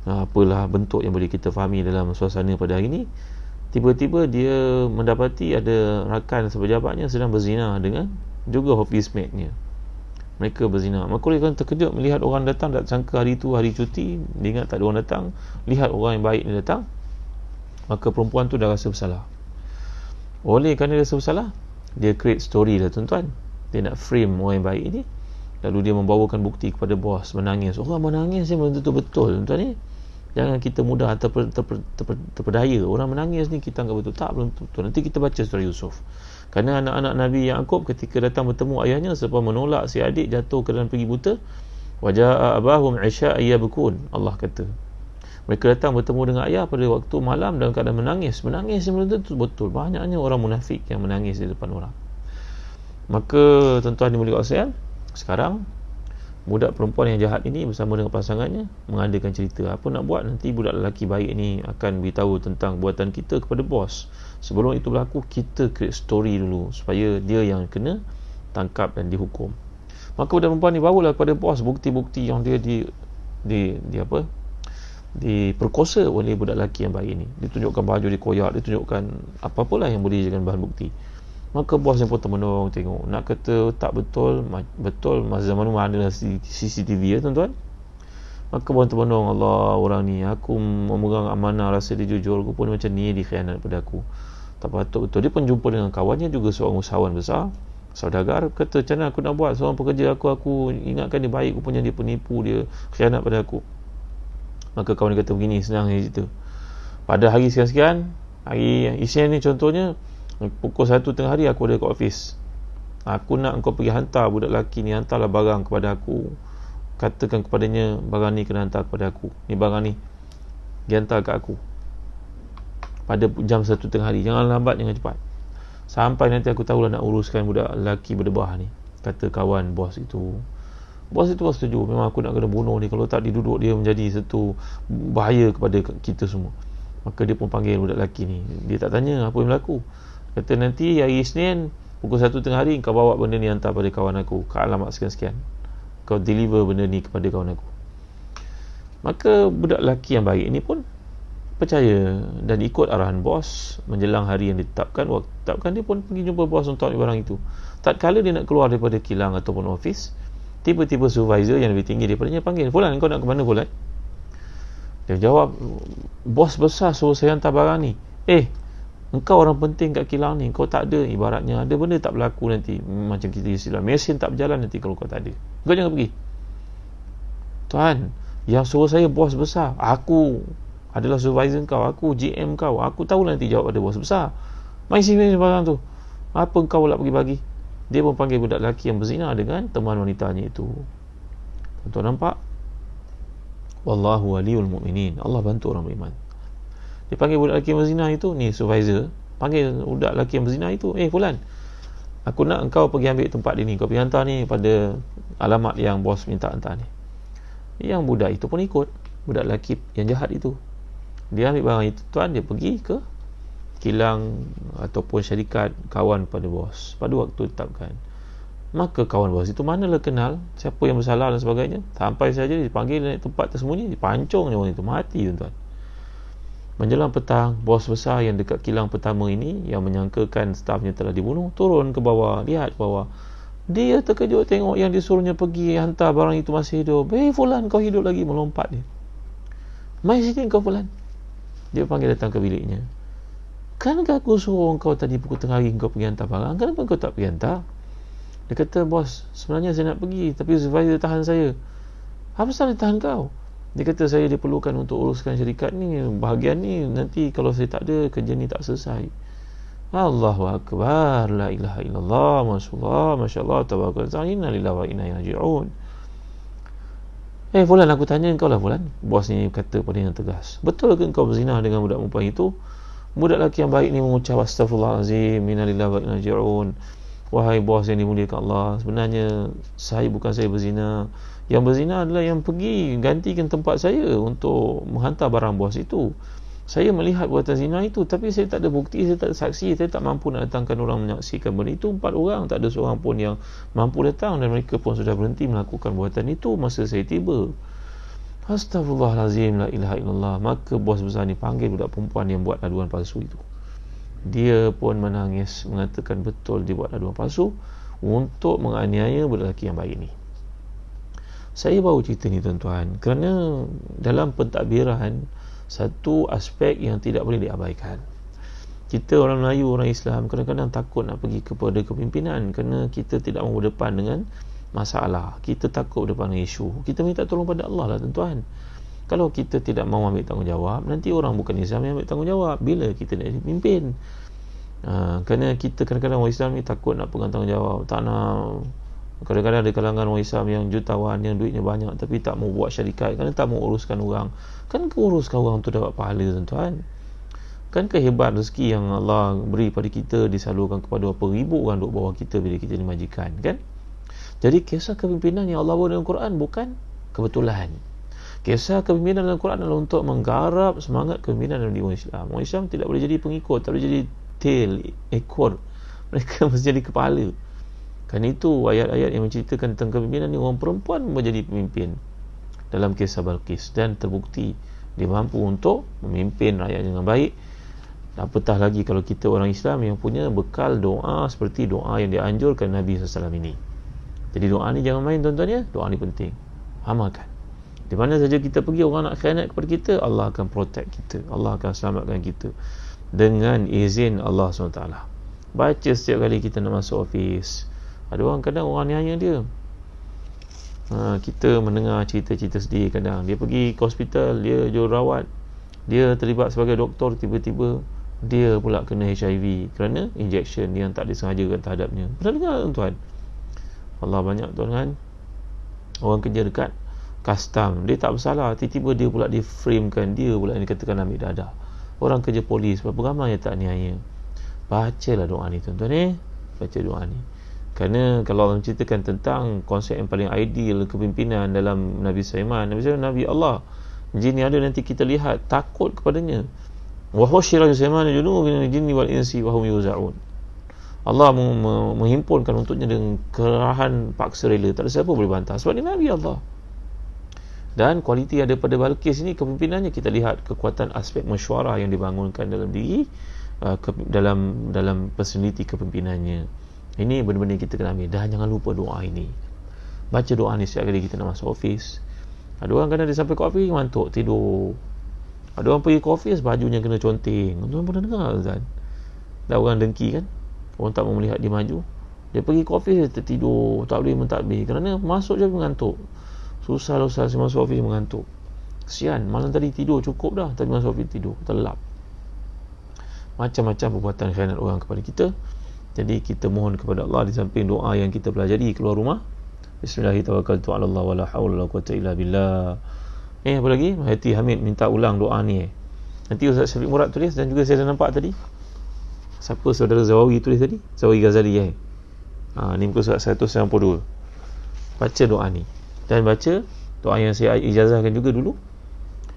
Speaker 1: apalah bentuk yang boleh kita fahami dalam suasana pada hari ini, tiba-tiba dia mendapati ada rakan sepejabatnya sedang berzina dengan juga office mate-nya. Mereka berzina. Maka dia kan terkejut melihat orang datang, tak sangka hari itu hari cuti, dia ingat tak ada orang datang, lihat orang yang baik ni datang, maka perempuan tu dah rasa bersalah. Oleh kerana dia rasa bersalah, dia create story lah tuan-tuan. Dia nak frame orang yang baik ni, lalu dia membawakan bukti kepada bos, menangis. Orang menangis ni belum tentu betul tuan-tuan ni. Jangan kita mudah terpedaya. Orang menangis ni kita anggap betul. Tak, belum betul. Nanti kita baca surah Yusuf. Kerana anak-anak Nabi Ya'qub ketika datang bertemu ayahnya, sebab menolak si adik jatuh ke dalam pergi buta, waja'a abahum isya'a yabkun, Allah kata. Mereka datang bertemu dengan ayah pada waktu malam dalam keadaan menangis. Menangis yang belum tentu betul. Banyaknya orang munafik yang menangis di depan orang. Maka tuan-tuan dimuliakan sekalian, sekarang budak perempuan yang jahat ini bersama dengan pasangannya mengadakan cerita. Apa nak buat, nanti budak lelaki baik ini akan beritahu tentang buatan kita kepada bos. Sebelum itu berlaku, kita create story dulu supaya dia yang kena tangkap dan dihukum. Maka budak perempuan ni bawalah kepada bos bukti-bukti yang dia diperkosa oleh budak lelaki yang baik ni. Dia tunjukkan baju dia koyak, dia tunjukkan apa-apalah yang boleh dijadikan bahan bukti. Maka bos yang pun termenung tengok. Nak kata tak betul, masa zaman mana ada CCTV ya tuan-tuan. Maka bos termenung, Allah, orang ni aku memegang amanah, rasa dia jujur, aku pun macam ni dikhianat pada aku. Tak patut betul. Dia pun jumpa dengan kawannya juga seorang usahawan besar, saudagar, kata macam mana aku nak buat, seorang pekerja aku ingatkan dia baik, rupanya dia penipu, dia khianat pada aku. Maka kawan dia kata begini, senang dia cerita. Pada hari sekian-sekian, hari Isnin ni contohnya, pukul 1 tengah hari aku ada kat office. Aku nak kau pergi hantar budak lelaki ni, hantarlah barang kepada aku. Katakan kepadanya barang ni kena hantar kepada aku. Ni barang ni dihantar kat aku pada jam 1 tengah hari. Jangan lambat, jangan cepat. Sampai nanti aku tahulah nak uruskan budak lelaki berdebah ni, kata kawan bos itu. Bos itu setuju. Memang aku nak kena bunuh ni, kalau tak diduduk dia menjadi satu bahaya kepada kita semua. Maka dia pun panggil budak lelaki ni. Dia tak tanya apa yang berlaku. Kata nanti hari Isnin pukul 1 tengah hari kau bawa benda ni hantar pada kawan aku ke alamat sekian-sekian. Kau deliver benda ni kepada kawan aku. Maka budak lelaki yang baik ini pun percaya dan ikut arahan bos. Menjelang hari yang ditetapkan, waktu ditetapkan, dia pun pergi jumpa bos untuk ambil barang itu. Tak kala dia nak keluar daripada kilang ataupun office, tiba-tiba supervisor yang lebih tinggi daripadanya panggil, "Fulan, kau nak ke mana, Fulan?" Dia jawab, "Bos besar suruh saya hantar barang ni." Engkau orang penting kat kilang ni, kau tak ada, ibaratnya ada benda tak berlaku nanti, macam kita istilah, mesin tak berjalan nanti kalau kau tak ada, kau jangan pergi. Tuan, yang suruh saya bos besar, aku adalah supervisor kau, aku GM kau, aku tahu nanti jawab pada bos besar. Mai sini barang tu, apa kau pula pergi bagi? Dia pun panggil budak lelaki yang berzina dengan teman wanitanya itu. Tuan nampak? Wallahu waliul mu'minin. Allah bantu orang beriman. Dia panggil budak lelaki yang berzina itu, ni supervisor panggil budak lelaki yang berzina itu, Fulan, aku nak engkau pergi ambil tempat dia ni, kau pergi hantar ni pada alamat yang bos minta hantar ni. Yang budak itu pun ikut, budak lelaki yang jahat itu. Dia ambil barang itu, tuan, dia pergi ke kilang ataupun syarikat kawan pada bos pada waktu ditetapkan. Maka kawan bos itu manalah kenal siapa yang bersalah dan sebagainya. Sampai saja dipanggil naik tempat tersembunyi, dipancung orang itu, mati, tuan-tuan. Menjelang petang, bos besar yang dekat kilang pertama ini, yang menyangkakan stafnya telah dibunuh, turun ke bawah, lihat ke bawah. Dia terkejut tengok yang disuruhnya pergi hantar barang itu masih hidup. Fulan, kau hidup lagi, melompat dia. Mai sini kau, Fulan. Dia panggil datang ke biliknya. Kankah aku suruh kau tadi pukul tengah hari kau pergi hantar barang? Kenapa kau tak pergi hantar? Dia kata, bos, sebenarnya saya nak pergi, tapi supervisor tahan saya. Apa salah dia tahan kau? Dia kata, saya diperlukan untuk uruskan syarikat ni, bahagian ni, nanti kalau saya tak ada, kerja ni tak selesai. Allahu Akbar, la ilaha illallah, masyaAllah, masyaAllah, tabarakallah, inna lillahi wa inna ilaihi raji'un. Fulan, aku tanya kau lah, Fulan. Bos ni kata pada yang tegas, betul ke kau berzina dengan budak perempuan itu? Budak lelaki yang baik ni mengucap, Astaghfirullahalazim, inna lillahi wa inna ilaihi raji'un. Wahai bos yang dimuliakan Allah, sebenarnya bukan saya berzina. Yang berzina adalah yang pergi gantikan tempat saya untuk menghantar barang bos itu. Saya melihat buatan zina itu, tapi saya tak ada bukti, saya tak ada saksi, saya tak mampu nak datangkan orang menyaksikan benda itu. 4 orang, tak ada seorang pun yang mampu datang, dan mereka pun sudah berhenti melakukan buatan itu masa saya tiba. Astaghfirullahalazim, la ilaha illallah. Maka bos besar ni panggil budak perempuan yang buat aduan palsu itu. Dia pun menangis, mengatakan betul dia buat aduan palsu untuk menganiaya budak lelaki yang baik ni. Saya bawa cerita ni, tuan-tuan, kerana dalam pentadbiran, satu aspek yang tidak boleh diabaikan. Kita orang Melayu, orang Islam, kadang-kadang takut nak pergi kepada kepimpinan kerana kita tidak mahu berdepan dengan masalah, kita takut berdepan dengan isu. Kita minta tolong pada Allah lah, tuan-tuan. Kalau kita tidak mahu ambil tanggungjawab, nanti orang bukan Islam yang ambil tanggungjawab bila kita nak dipimpin. Kerana kita kadang-kadang orang Islam ni takut nak pegang tanggungjawab, tak nak. Kadang-kadang ada kalangan orang Islam yang jutawan, yang duitnya banyak, tapi tak mau buat syarikat kerana tak mau uruskan orang. Kan uruskan orang tu dapat pahala, tuan-tuan. Kan kehebat rezeki yang Allah beri pada kita disalurkan kepada berapa ribu orang duduk bawah kita bila kita dimajikan, kan? Jadi kisah kepimpinan yang Allah bawa dalam Quran bukan kebetulan. Kisah kepimpinan dalam Quran adalah untuk menggarap semangat kepimpinan dalam diri orang Islam. Orang Islam tidak boleh jadi pengikut, tak boleh jadi tail, ekor. Mereka mesti jadi kepala. Kerana itu ayat-ayat yang menceritakan tentang kepimpinan ni, orang perempuan menjadi pemimpin dalam kisah Balqis, dan terbukti dia mampu untuk memimpin rakyat dengan baik. Apatah lagi kalau kita orang Islam yang punya bekal doa seperti doa yang dianjurkan Nabi SAW ini. Jadi doa ni jangan main, tuan-tuan ya. Doa ni penting, amalkan. Di mana saja kita pergi, orang nak khianat kepada kita, Allah akan protect kita, Allah akan selamatkan kita dengan izin Allah SWT. Baca setiap kali kita nak masuk office. Ada orang kadang orang niaya dia. Kita mendengar cerita-cerita sedih kadang. Dia pergi ke hospital, dia jururawat, dia terlibat sebagai doktor, tiba-tiba dia pula kena HIV kerana injection yang tak disengajakan terhadapnya. Pernah dengar, tuan-tuan? Allah, banyak, tuan, kan? Orang kerja dekat custom, dia tak bersalah, tiba-tiba dia pula di-framekan, dia pula yang dikatakan ambil dadah. Orang kerja polis, berapa ramai yang tak niaya. Bacalah doa ni, tuan-tuan. Baca doa ni. Kerana kalau Allah menceritakan tentang konsep yang paling ideal kepimpinan dalam Nabi Sulaiman, Nabi Allah, jin yang ada nanti kita lihat takut kepadanya. Wa husyira Sulaiman junubun jinni wal insi wa hum yuzaun. Allah menghimpunkan untuknya dengan kerahan paksa rela, tak ada siapa boleh bantah sebab dia Nabi Allah. Dan kualiti ada pada Balqis ini, kepemimpinannya, kita lihat kekuatan aspek mesyuarah yang dibangunkan dalam diri, dalam personaliti kepemimpinannya. Ini benda-benda yang kita kena ambil. Dan jangan lupa doa ini. Baca doa ni setiap kali kita nak masuk office. Ada orang kadang dia sampai ke office ngantuk, tidur. Ada orang pergi ke office bajunya kena conteng. Tuan pernah dengar kan? Dah orang dengki kan? Orang tak mau melihat dia maju. Dia pergi ke office dia tertidur, tak boleh mentadbir kerana masuk je mengantuk. Susah masuk office mengantuk. Kesian, malam tadi tidur cukup dah, tapi masuk office tidur, terlelap. Macam-macam perbuatan khianat orang kepada kita. Jadi kita mohon kepada Allah di samping doa yang kita pelajari keluar rumah. Bismillahirrahmanirrahim. Wala haula wala quwwata illa billah. Apa lagi? Hati Hamid minta ulang doa ni. Nanti Ustaz Syafiq Murad tulis, dan juga saya dah nampak tadi. Siapa saudara Zawawi tulis tadi? Zawawi Ghazali ni muka surat 192. Baca doa ni. Dan baca doa yang saya ijazahkan juga dulu.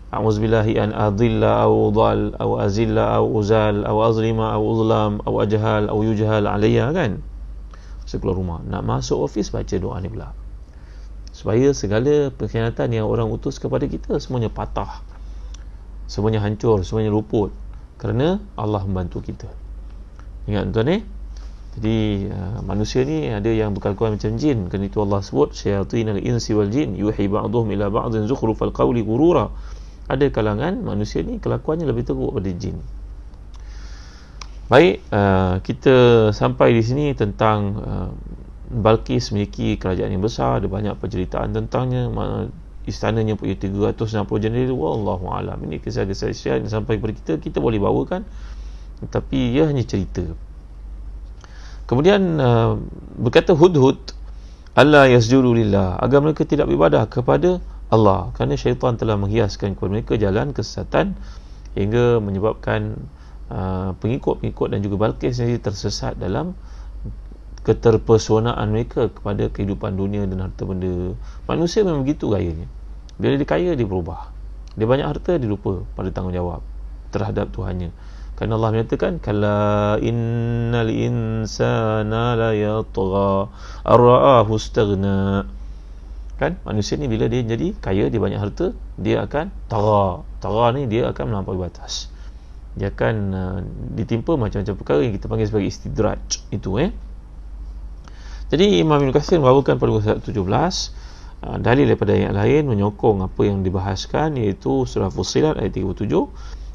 Speaker 1: A'udzubillahi an adilla au dhal au azilla au uzal au azlima au uzlam au ajhal au yujhal alayya, kan? Sekeluar rumah nak masuk office baca doa ni pula, supaya segala pengkhianatan yang orang utus kepada kita semuanya patah, semuanya hancur, semuanya luput, kerana Allah membantu kita. Ingat tuan jadi manusia ni ada yang berkelakuan macam jin, kerana itu Allah sebut syayatinal insi wal jin yuhi ba'dhum ila ba'dhin zukhrufal qawli ghurura. Ada kalangan manusia ni kelakuannya lebih teruk daripada jin. Baik, kita sampai di sini tentang Balqis memiliki kerajaan yang besar, ada banyak penceritaan tentangnya. Istananya punya 360 jendela. Wallahu alam. Ini kisah-kisah yang sampai kepada kita boleh bawakan, tetapi ia hanya cerita. Kemudian berkata Hudhud, Allah yasjudu lillah, agar mereka tidak beribadah kepada Allah, kerana syaitan telah menghiaskan kepada mereka jalan kesesatan, hingga menyebabkan pengikut-pengikut dan juga Balqis sendiri tersesat dalam keterpesonaan mereka kepada kehidupan dunia dan harta benda. Manusia memang begitu gayanya. Bila dia kaya, dia berubah. Dia banyak harta, dia lupa pada tanggungjawab terhadap Tuhannya. Kerana Allah menyatakan kalla innal insana la yatgha ar-ra'ahu istaghna. Kan manusia ni bila dia jadi kaya, dia banyak harta, dia akan tagha ni dia akan melampaui batas. Dia akan ditimpa macam-macam perkara yang kita panggil sebagai istidraj itu. Jadi Imam Ibn Katsir membawakan pada surat 17 dalil daripada ayat lain menyokong apa yang dibahaskan, iaitu surah Fussilat ayat 37.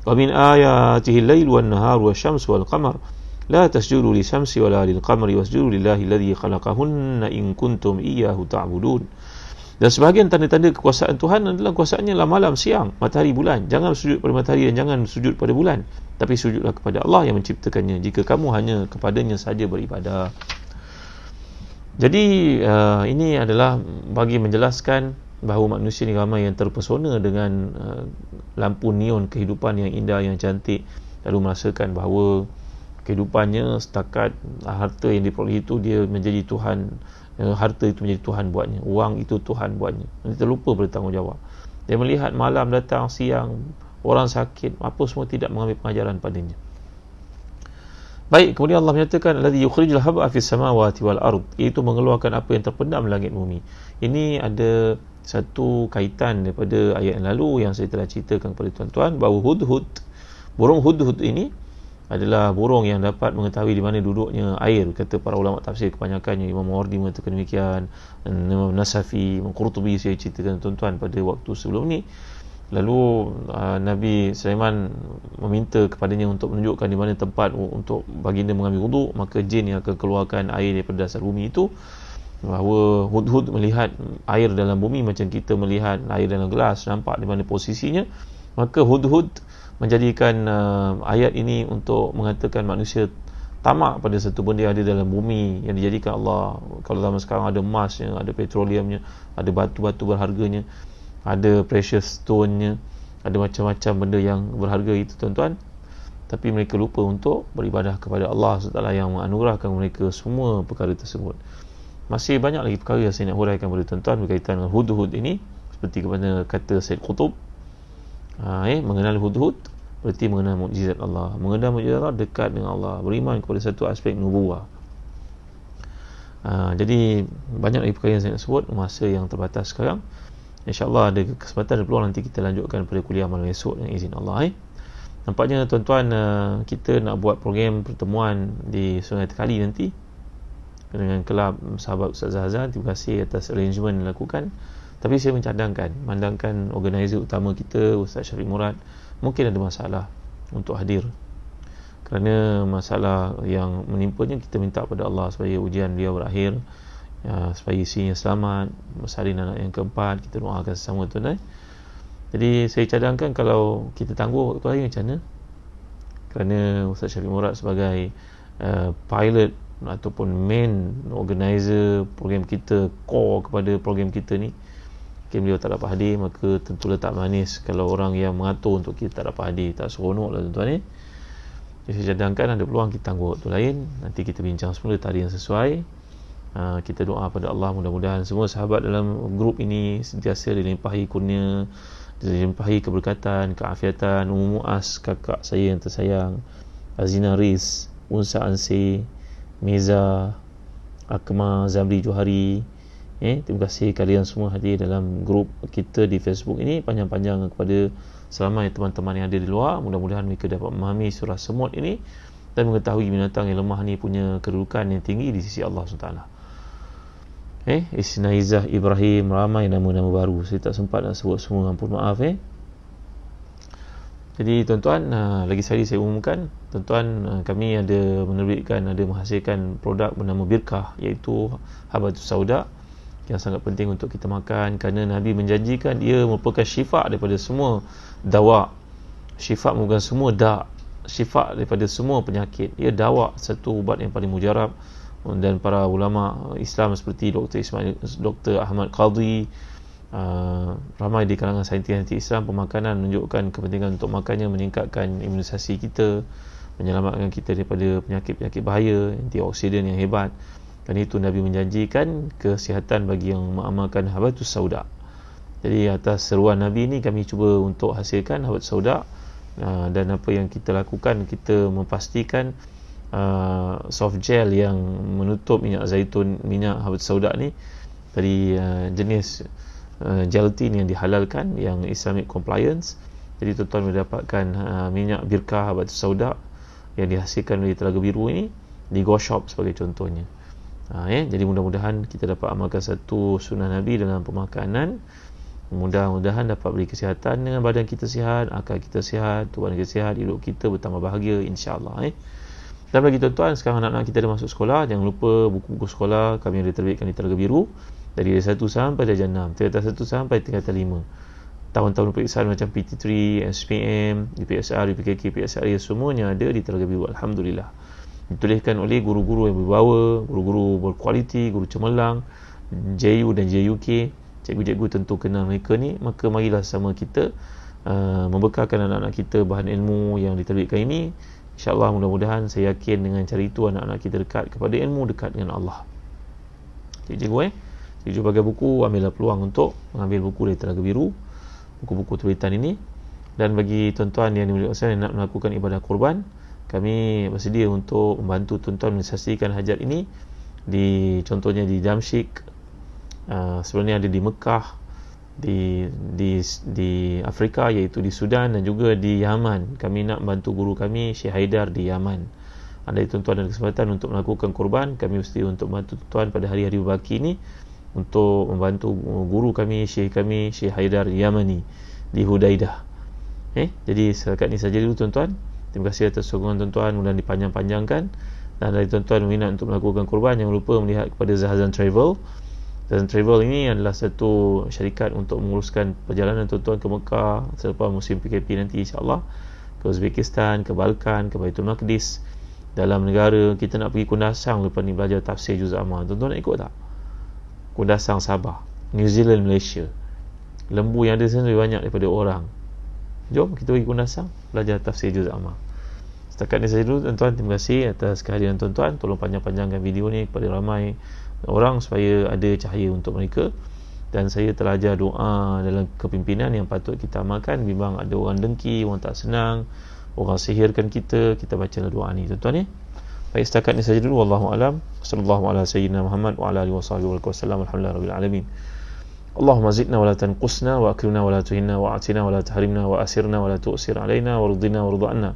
Speaker 1: Wa min ayatihi al-lail wan nahar wasyamsu wal qamar la tasjudu lisyamsi wala lilqamari wasjudu lillahi alladhi khalaqahunna in kuntum iyyahu ta'budun. Dan sebahagian tanda-tanda kekuasaan Tuhan adalah kuasaannya lah malam, siang, matahari, bulan. Jangan sujud pada matahari dan jangan sujud pada bulan, tapi sujudlah kepada Allah yang menciptakannya, jika kamu hanya kepadanya saja beribadah. Jadi ini adalah bagi menjelaskan bahawa manusia ni ramai yang terpesona dengan lampu neon kehidupan yang indah, yang cantik, lalu merasakan bahawa kehidupannya setakat harta yang diperoleh itu dia menjadi Tuhan. Harta itu menjadi Tuhan buatnya, wang itu Tuhan buatnya. Dia terlupa bertanggungjawab. Dia melihat malam datang, siang, orang sakit, apa semua tidak mengambil pengajaran padanya. Baik, kemudian Allah menyatakan alladzi yukhrijul hab'a fis samawati wal ard, iaitu mengeluarkan apa yang terpendam langit bumi. Ini ada satu kaitan daripada ayat yang lalu yang saya telah ceritakan kepada tuan-tuan, bahawa Hudhud, burung Hudhud ini adalah burung yang dapat mengetahui di mana duduknya air. Kata para ulama tafsir kebanyakannya, Imam Mawardi mengatakan demikian, Imam Nasafi, Imam Qurtubi saya ceritakan tuan-tuan pada waktu sebelum ni. Lalu Nabi Sulaiman meminta kepadanya untuk menunjukkan di mana tempat untuk baginda mengambil wuduk, maka jin yang akan keluarkan air daripada dasar bumi itu. Bahawa Hudhud melihat air dalam bumi macam kita melihat air dalam gelas, nampak di mana posisinya. Maka Hudhud menjadikan ayat ini untuk mengatakan manusia tamak pada satu benda yang ada dalam bumi yang dijadikan Allah. Kalau zaman sekarang ada emasnya, ada petroleumnya, ada batu-batu berharganya, ada precious stone-nya, ada macam-macam benda yang berharga itu tuan-tuan, tapi mereka lupa untuk beribadah kepada Allah SWT yang menganugerahkan mereka semua perkara tersebut. Masih banyak lagi perkara yang saya nak huraikan kepada tuan-tuan berkaitan dengan Hudhud ini, seperti kepada kata Said Qutb, mengenal Hudhud berarti mengenal mukjizat Allah. Mengenal mukjizat Allah dekat dengan Allah, beriman kepada satu aspek nubuwah. Jadi banyak lagi perkara yang saya nak sebut, masa yang terbatas sekarang. InsyaAllah ada kesempatan, ada peluang nanti kita lanjutkan pada kuliah malam esok dengan izin Allah. Nampaknya tuan-tuan, kita nak buat program pertemuan di Sungai Tekali nanti dengan kelab sahabat Ustaz Zahazan. Terima kasih atas arrangement yang dilakukan. Tapi saya memandangkan organizer utama kita Ustaz Syafiq Murad mungkin ada masalah untuk hadir. Kerana masalah yang menimpanya, kita minta pada Allah supaya ujian beliau berakhir, supaya isinya selamat, bersalin anak yang keempat. Kita doakan sesama tuan. Jadi saya cadangkan kalau kita tangguh waktu hari macam mana, kerana Ustaz Syafiq Murad sebagai pilot ataupun main organizer program kita, core kepada program kita ni, mungkin beliau tak dapat hadir, maka tentulah tak manis kalau orang yang mengatur untuk kita tak dapat hadir. Tak seronok lah tuan-tuan ni. Jadi saya cadangkan ada peluang kita tangguh waktu lain, nanti kita bincang semula tarikh yang sesuai. Kita doa pada Allah, mudah-mudahan semua sahabat dalam grup ini sentiasa dilimpahi kurnia, dilimpahi keberkatan, keafiatan. Ummu Muaz, kakak saya yang tersayang, Azina Riz, Unsa Ansi, Miza, Akma, Zamri Johari, terima kasih kalian semua hadir dalam grup kita di Facebook ini. Panjang-panjang kepada selamanya teman-teman yang ada di luar. Mudah-mudahan mereka dapat memahami surah Semut ini dan mengetahui binatang yang lemah ni punya kedudukan yang tinggi di sisi Allah SWT. Isnaizah Ibrahim, ramai nama-nama baru, saya tak sempat nak sebut semua, ampun maaf. Jadi tuan-tuan, lagi sekali saya umumkan, tuan-tuan, kami ada menghasilkan produk bernama Birkah, iaitu Habatus Sauda, yang sangat penting untuk kita makan, kerana Nabi menjanjikan ia merupakan syifa daripada semua dawa. Syifa bukan semua syifa daripada semua penyakit. Ia dawa, satu ubat yang paling mujarab. Dan para ulama Islam seperti Dr. Ahmad Qadhi, ramai di kalangan saintis Islam, pemakanan menunjukkan kepentingan untuk makannya, meningkatkan imunisasi kita, menyelamatkan kita daripada penyakit-penyakit bahaya, antioksidan yang hebat. Dan itu Nabi menjanjikan kesihatan bagi yang mengamalkan Habatus Sauda. Jadi atas seruan Nabi ni kami cuba untuk hasilkan Habatus Sauda, dan apa yang kita lakukan, kita memastikan soft gel yang menutup minyak zaitun, minyak Habatus Sauda ni dari jenis gelatin yang dihalalkan, yang Islamic compliance. Jadi tuan-tuan mendapatkan minyak Birkah Habatus Sauda yang dihasilkan oleh Telaga Biru ini di Go Shop sebagai contohnya. Jadi mudah-mudahan kita dapat amalkan satu sunnah Nabi dalam pemakanan. Mudah-mudahan dapat beri kesihatan dengan badan kita sihat, akal kita sihat, tubuh kita sihat, hidup kita bertambah bahagia, insya-Allah. Dan bagi tuan-tuan, sekarang anak-anak kita dah masuk sekolah, jangan lupa buku-buku sekolah kami ada terbitkan di Telaga Biru dari darjah 1 sampai darjah 6, tingkatan 1 sampai tingkatan 5. Tahun-tahun peperiksaan macam PT3, SPM, UPSR, UPKK, PSRA, semuanya ada di Telaga Biru, alhamdulillah. Dituliskan oleh guru-guru yang berbawa, guru-guru berkualiti, guru cemerlang, JU dan JUK. Cikgu-cikgu tentu kenal mereka ni. Maka marilah sama kita membekalkan anak-anak kita bahan ilmu yang diterbitkan ini. InsyaAllah, mudah-mudahan, saya yakin dengan cara itu anak-anak kita dekat kepada ilmu, dekat dengan Allah. Cikgu cikgu bagai buku, ambillah peluang untuk mengambil buku dari Telaga Biru, buku-buku terbitan ini. Dan bagi tuan-tuan yang nak melakukan ibadah kurban, kami bersedia untuk membantu tuan-tuan menyelesaikan hajat ini contohnya di Damsyik, sebenarnya ada di Mekah, di Afrika, iaitu di Sudan, dan juga di Yaman. Kami nak membantu guru kami Syekh Haidar di Yaman. Andai tuan-tuan ada kesempatan untuk melakukan kurban, kami bersedia untuk membantu tuan pada hari-hari berbaki ini, untuk membantu guru kami Syekh Haidar Yamani di Hudaidah. Jadi setakat ini saja dulu tuan-tuan. Terima kasih atas sokongan tuan-tuan, mudah dipanjang-panjangkan. Dan dari tuan-tuan minat untuk melakukan kurban, jangan lupa melihat kepada Zahazan Travel. Zahazan Travel ini adalah satu syarikat untuk menguruskan perjalanan tuan-tuan ke Mekah selepas musim PKP nanti, insya-Allah, ke Uzbekistan, ke Balkan, ke Baitul Maqdis. Dalam negara kita nak pergi Kundasang lepas ni belajar tafsir juz amma. Tuan-tuan nak ikut tak? Kundasang Sabah, New Zealand, Malaysia. Lembu yang ada sana lebih banyak daripada orang. Jom kita pergi Kundasang belajar tafsir juz amma. Setakat ini saja dulu tuan-tuan. Terima kasih atas kehadiran tuan-tuan. Tolong panjang-panjangkan video ni kepada ramai orang supaya ada cahaya untuk mereka. Dan saya telah ajar doa dalam kepimpinan yang patut kita amalkan. Bimbang ada orang dengki, orang tak senang, orang sihirkan kita bacalah doa ni tuan-tuan. Baik, setakat ini saja dulu. Wallahu a'lam. Sallallahu ala sayyidina Muhammad wa ala alihi wasallam. Alhamdulillahirabbil alamin. اللهم زدنا ولا تنقصنا وأكرمنا ولا تهنا وأعطنا ولا تحرمنا وأسرنا ولا تؤسر علينا وارضنا وارض عنا.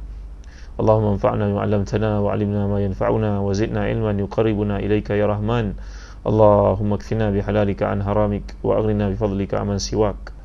Speaker 1: اللهم انفعنا بما علمتنا وعلمنا ما ينفعنا وزدنا علما يقربنا إليك يا رحمن. اللهم اكفنا بحلالك عن حرامك وأغننا بفضلك عمن سواك.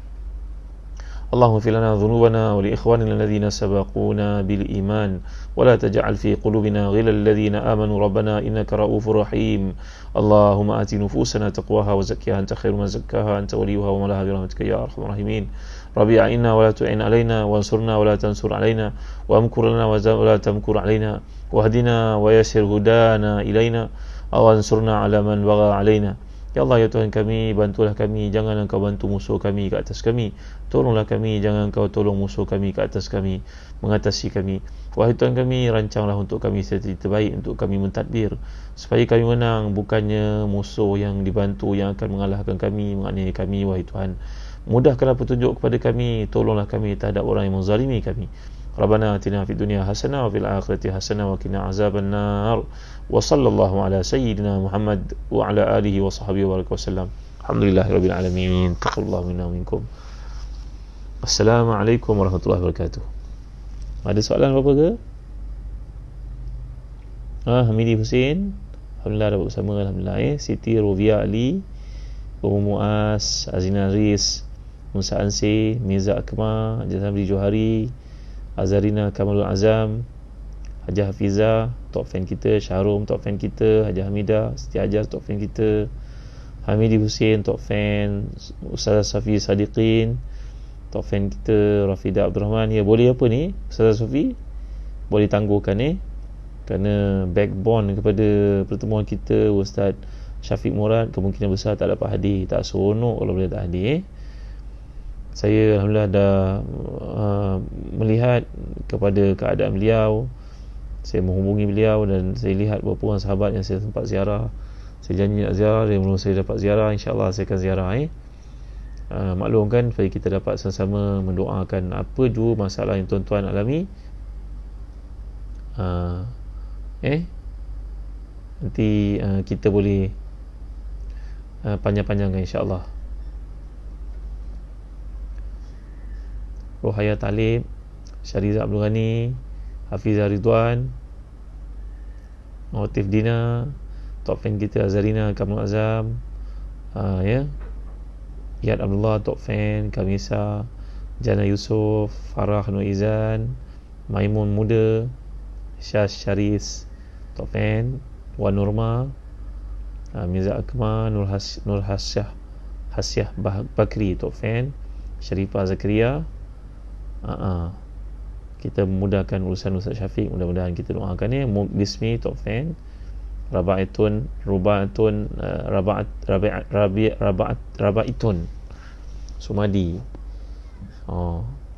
Speaker 1: اللهم اغفر لنا ذنوبنا ولإخواننا الذين سبقونا بالإيمان ولا تجعل في قلوبنا غلا الذين آمنوا ربنا إنك رؤوف رحيم. اللهم آت نفوسنا تقواها وزكها أنت خير من زكاها أنت وليها ومولاها برحمتك يا أرحم الراحمين. ربي أعنا ولا تعن علينا وانصرنا ولا تنصر علينا وامكر لنا ولا تمكر علينا واهدنا ويسر هدانا إلينا أو انصرنا على من بغى علينا. Ya Allah, ya Tuhan kami, bantulah kami, jangan Engkau bantu musuh kami ke atas kami. Tolonglah kami, jangan Engkau tolong musuh kami ke atas kami, mengatasi kami. Wahai Tuhan kami, rancanglah untuk kami strategi terbaik untuk kami mentadbir, supaya kami menang, bukannya musuh yang dibantu yang akan mengalahkan kami, menganiaya kami. Wahai Tuhan, mudahkanlah petunjuk kepada kami, tolonglah kami terhadap orang yang menzalimi kami. Rabbana atina fid dunya hasanah wa fil akhirati hasanah wa qina azaban nar. Wa sallallahu ala sayyidina Muhammad wa ala alihi wa sahbihi wa baraka wasallam. Alhamdulillahirabbil alamin. Taqabbalallahu minna wa minkum. Assalamualaikum warahmatullahi wabarakatuh. Ada soalan apa-apa ke? Hamidi Hussein, alhamdulillah dapat bersama, alhamdulillah. Siti Rovia Ali, Ummu Muaz, Azina Riz, Musa Ansi, Mirza Akmal, Jazamri Johari, Azarina Kamalul Azam, Hajah Hafizah, top fan kita. Syahrum, top fan kita. Hajah Hamidah, Siti Hajar, top fan kita. Hamidi Hussein, top fan. Ustazah Safi Sadiqin, top fan kita. Rafida Abdul Rahman. Ya, boleh apa ni Ustazah Safi? Boleh tangguhkan kerana backbone kepada pertemuan kita Ustaz Syafiq Murad kemungkinan besar tak dapat hadir. Tak seronok kalau boleh tak hadir. Saya alhamdulillah dah melihat kepada keadaan beliau. Saya menghubungi beliau dan saya lihat beberapa orang sahabat yang saya sempat ziarah. Saya janji nak ziarah, dan belum saya dapat ziarah, insya-Allah saya akan ziarah. Maklumkan supaya kita dapat sama-sama mendoakan apa jua masalah yang tuan-tuan alami. Nanti kita boleh panjang-panjangkan, insya-Allah. Rohaya Talib, Syariza Abdul Ghani, Hafizah Ridwan, Motif Dina, top fan kita Azarina Kamul Azam, Iyad Abdullah, top fan, Kamisa, Jana Yusof, Farah Nur Izan, Maimun Muda, Syah Syaris, top fan, Wan Nurma, Mirza Akmal, Nur Hasyah Bakri, top fan, Sharifah Zakaria. Kita memudahkan urusan Ustaz Syafiq, mudah-mudahan kita doakan Bismi, top fan, Rabaitun Sumadi.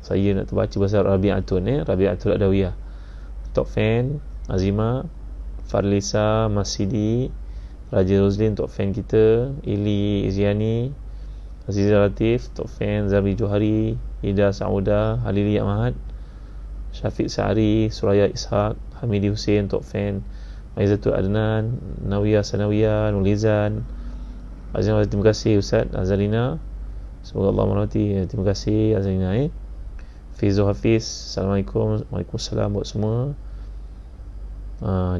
Speaker 1: Saya nak terbaca bahasa Rabi'atun Rabi'atul Adawiyah, top fan. Azima, Farlisa Masidi, Raja Roslin, top fan kita. Ili Iziani, Azizah Latif, top fan. Zabri Johari, Ida Sauda, Halili Ahmad, Syafiq Sa'ari, Suraya Ishaq, Hamidi Hussein, top fan. Aizatul Adnan, Nawiyah Sanawiyah, Nulizan, Azina. Terima kasih Ustaz Azalina, semoga Allah merahmati. Terima kasih Azalina. Fizu Hafiz, Assalamualaikum. Waalaikumsalam buat semua.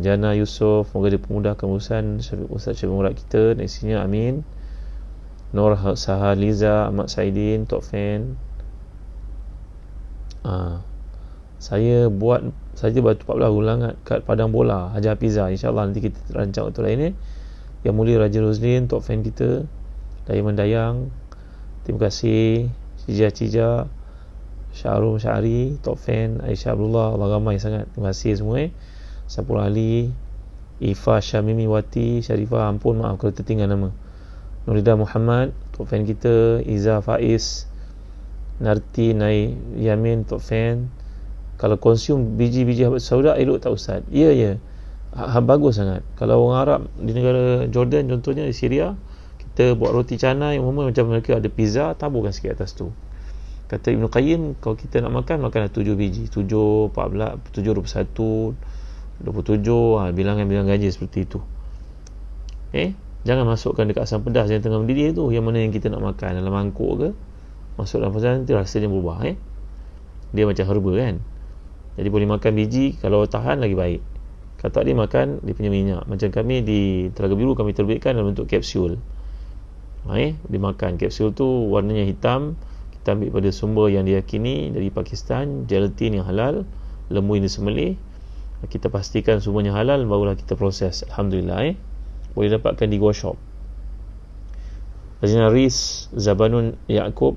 Speaker 1: Jana Yusof, semoga dia pemudahkan urusan Ustaz Syafiq Murad kita dan isinya, amin. Nur Sahaliza Ahmad Saidin, top fan. Saya buat saja batu 14 ulangan kat Padang Bola Hajah Hafizah, insya-Allah nanti kita rancang waktu lain. Yang Mulia Raja Roslin, top fan kita. Dayang Mendayang, terima kasih. Cija Syahrum Syahri, top fan. Aisyah Abdullah, Allah ramai sangat, terima kasih semua. Sapul Ali, Ifa Syamimi Wati, Syarifah, ampun maaf kalau tertinggal nama. Nurida Muhammad, top fan kita. Iza Faiz, Narti Nai Yamin, top fan. Kalau konsum biji-biji habat sauda elok tak Ustaz? Ya. Bagus sangat. Kalau orang Arab di negara Jordan contohnya, di Syria, kita buat roti canai macam mereka ada pizza, taburkan sikit atas tu. Kata Ibn Qayyim, kalau kita nak makan 7 biji, 7, 14, 7, 21, 27, bilangan gaji seperti itu. Jangan masukkan dekat asam pedas yang tengah mendidih tu, yang mana yang kita nak makan, dalam mangkuk ke, masuk dalam pedas, nanti rasanya berubah. Dia macam herba kan. Jadi boleh makan biji, kalau tahan lagi baik. Kalau tak, dia makan dia punya minyak. Macam kami di Telaga Biru, kami terbitkan dalam bentuk kapsul. Dia makan kapsul tu, warnanya hitam. Kita ambil pada sumber yang diyakini dari Pakistan, gelatin yang halal, lembu yang disembelih. Kita pastikan semuanya halal, barulah kita proses. Alhamdulillah. Boleh dapatkan di Go Shop. Lajnah Riz Zabanun Yaakob,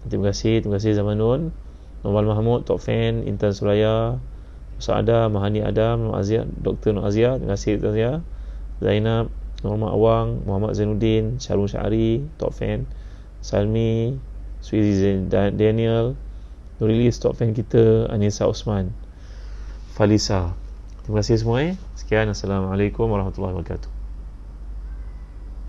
Speaker 1: terima kasih Zabanun. Nawal Mahmud, Tok Fan, Intan Suraya, Sa'ada, Mahani Adam, Nur Azia, Dr. Nur Azia, terima kasih Dr. Azia. Zainab, Muhammad Awang, Muhammad Zainuddin, Syarul Syari, Tok Fan, Salmi, Swizi Daniel, Nurilis, Tok Fan kita, Anissa Osman, Falisa. Terima kasih semua. Sekian, Assalamualaikum warahmatullahi wabarakatuh.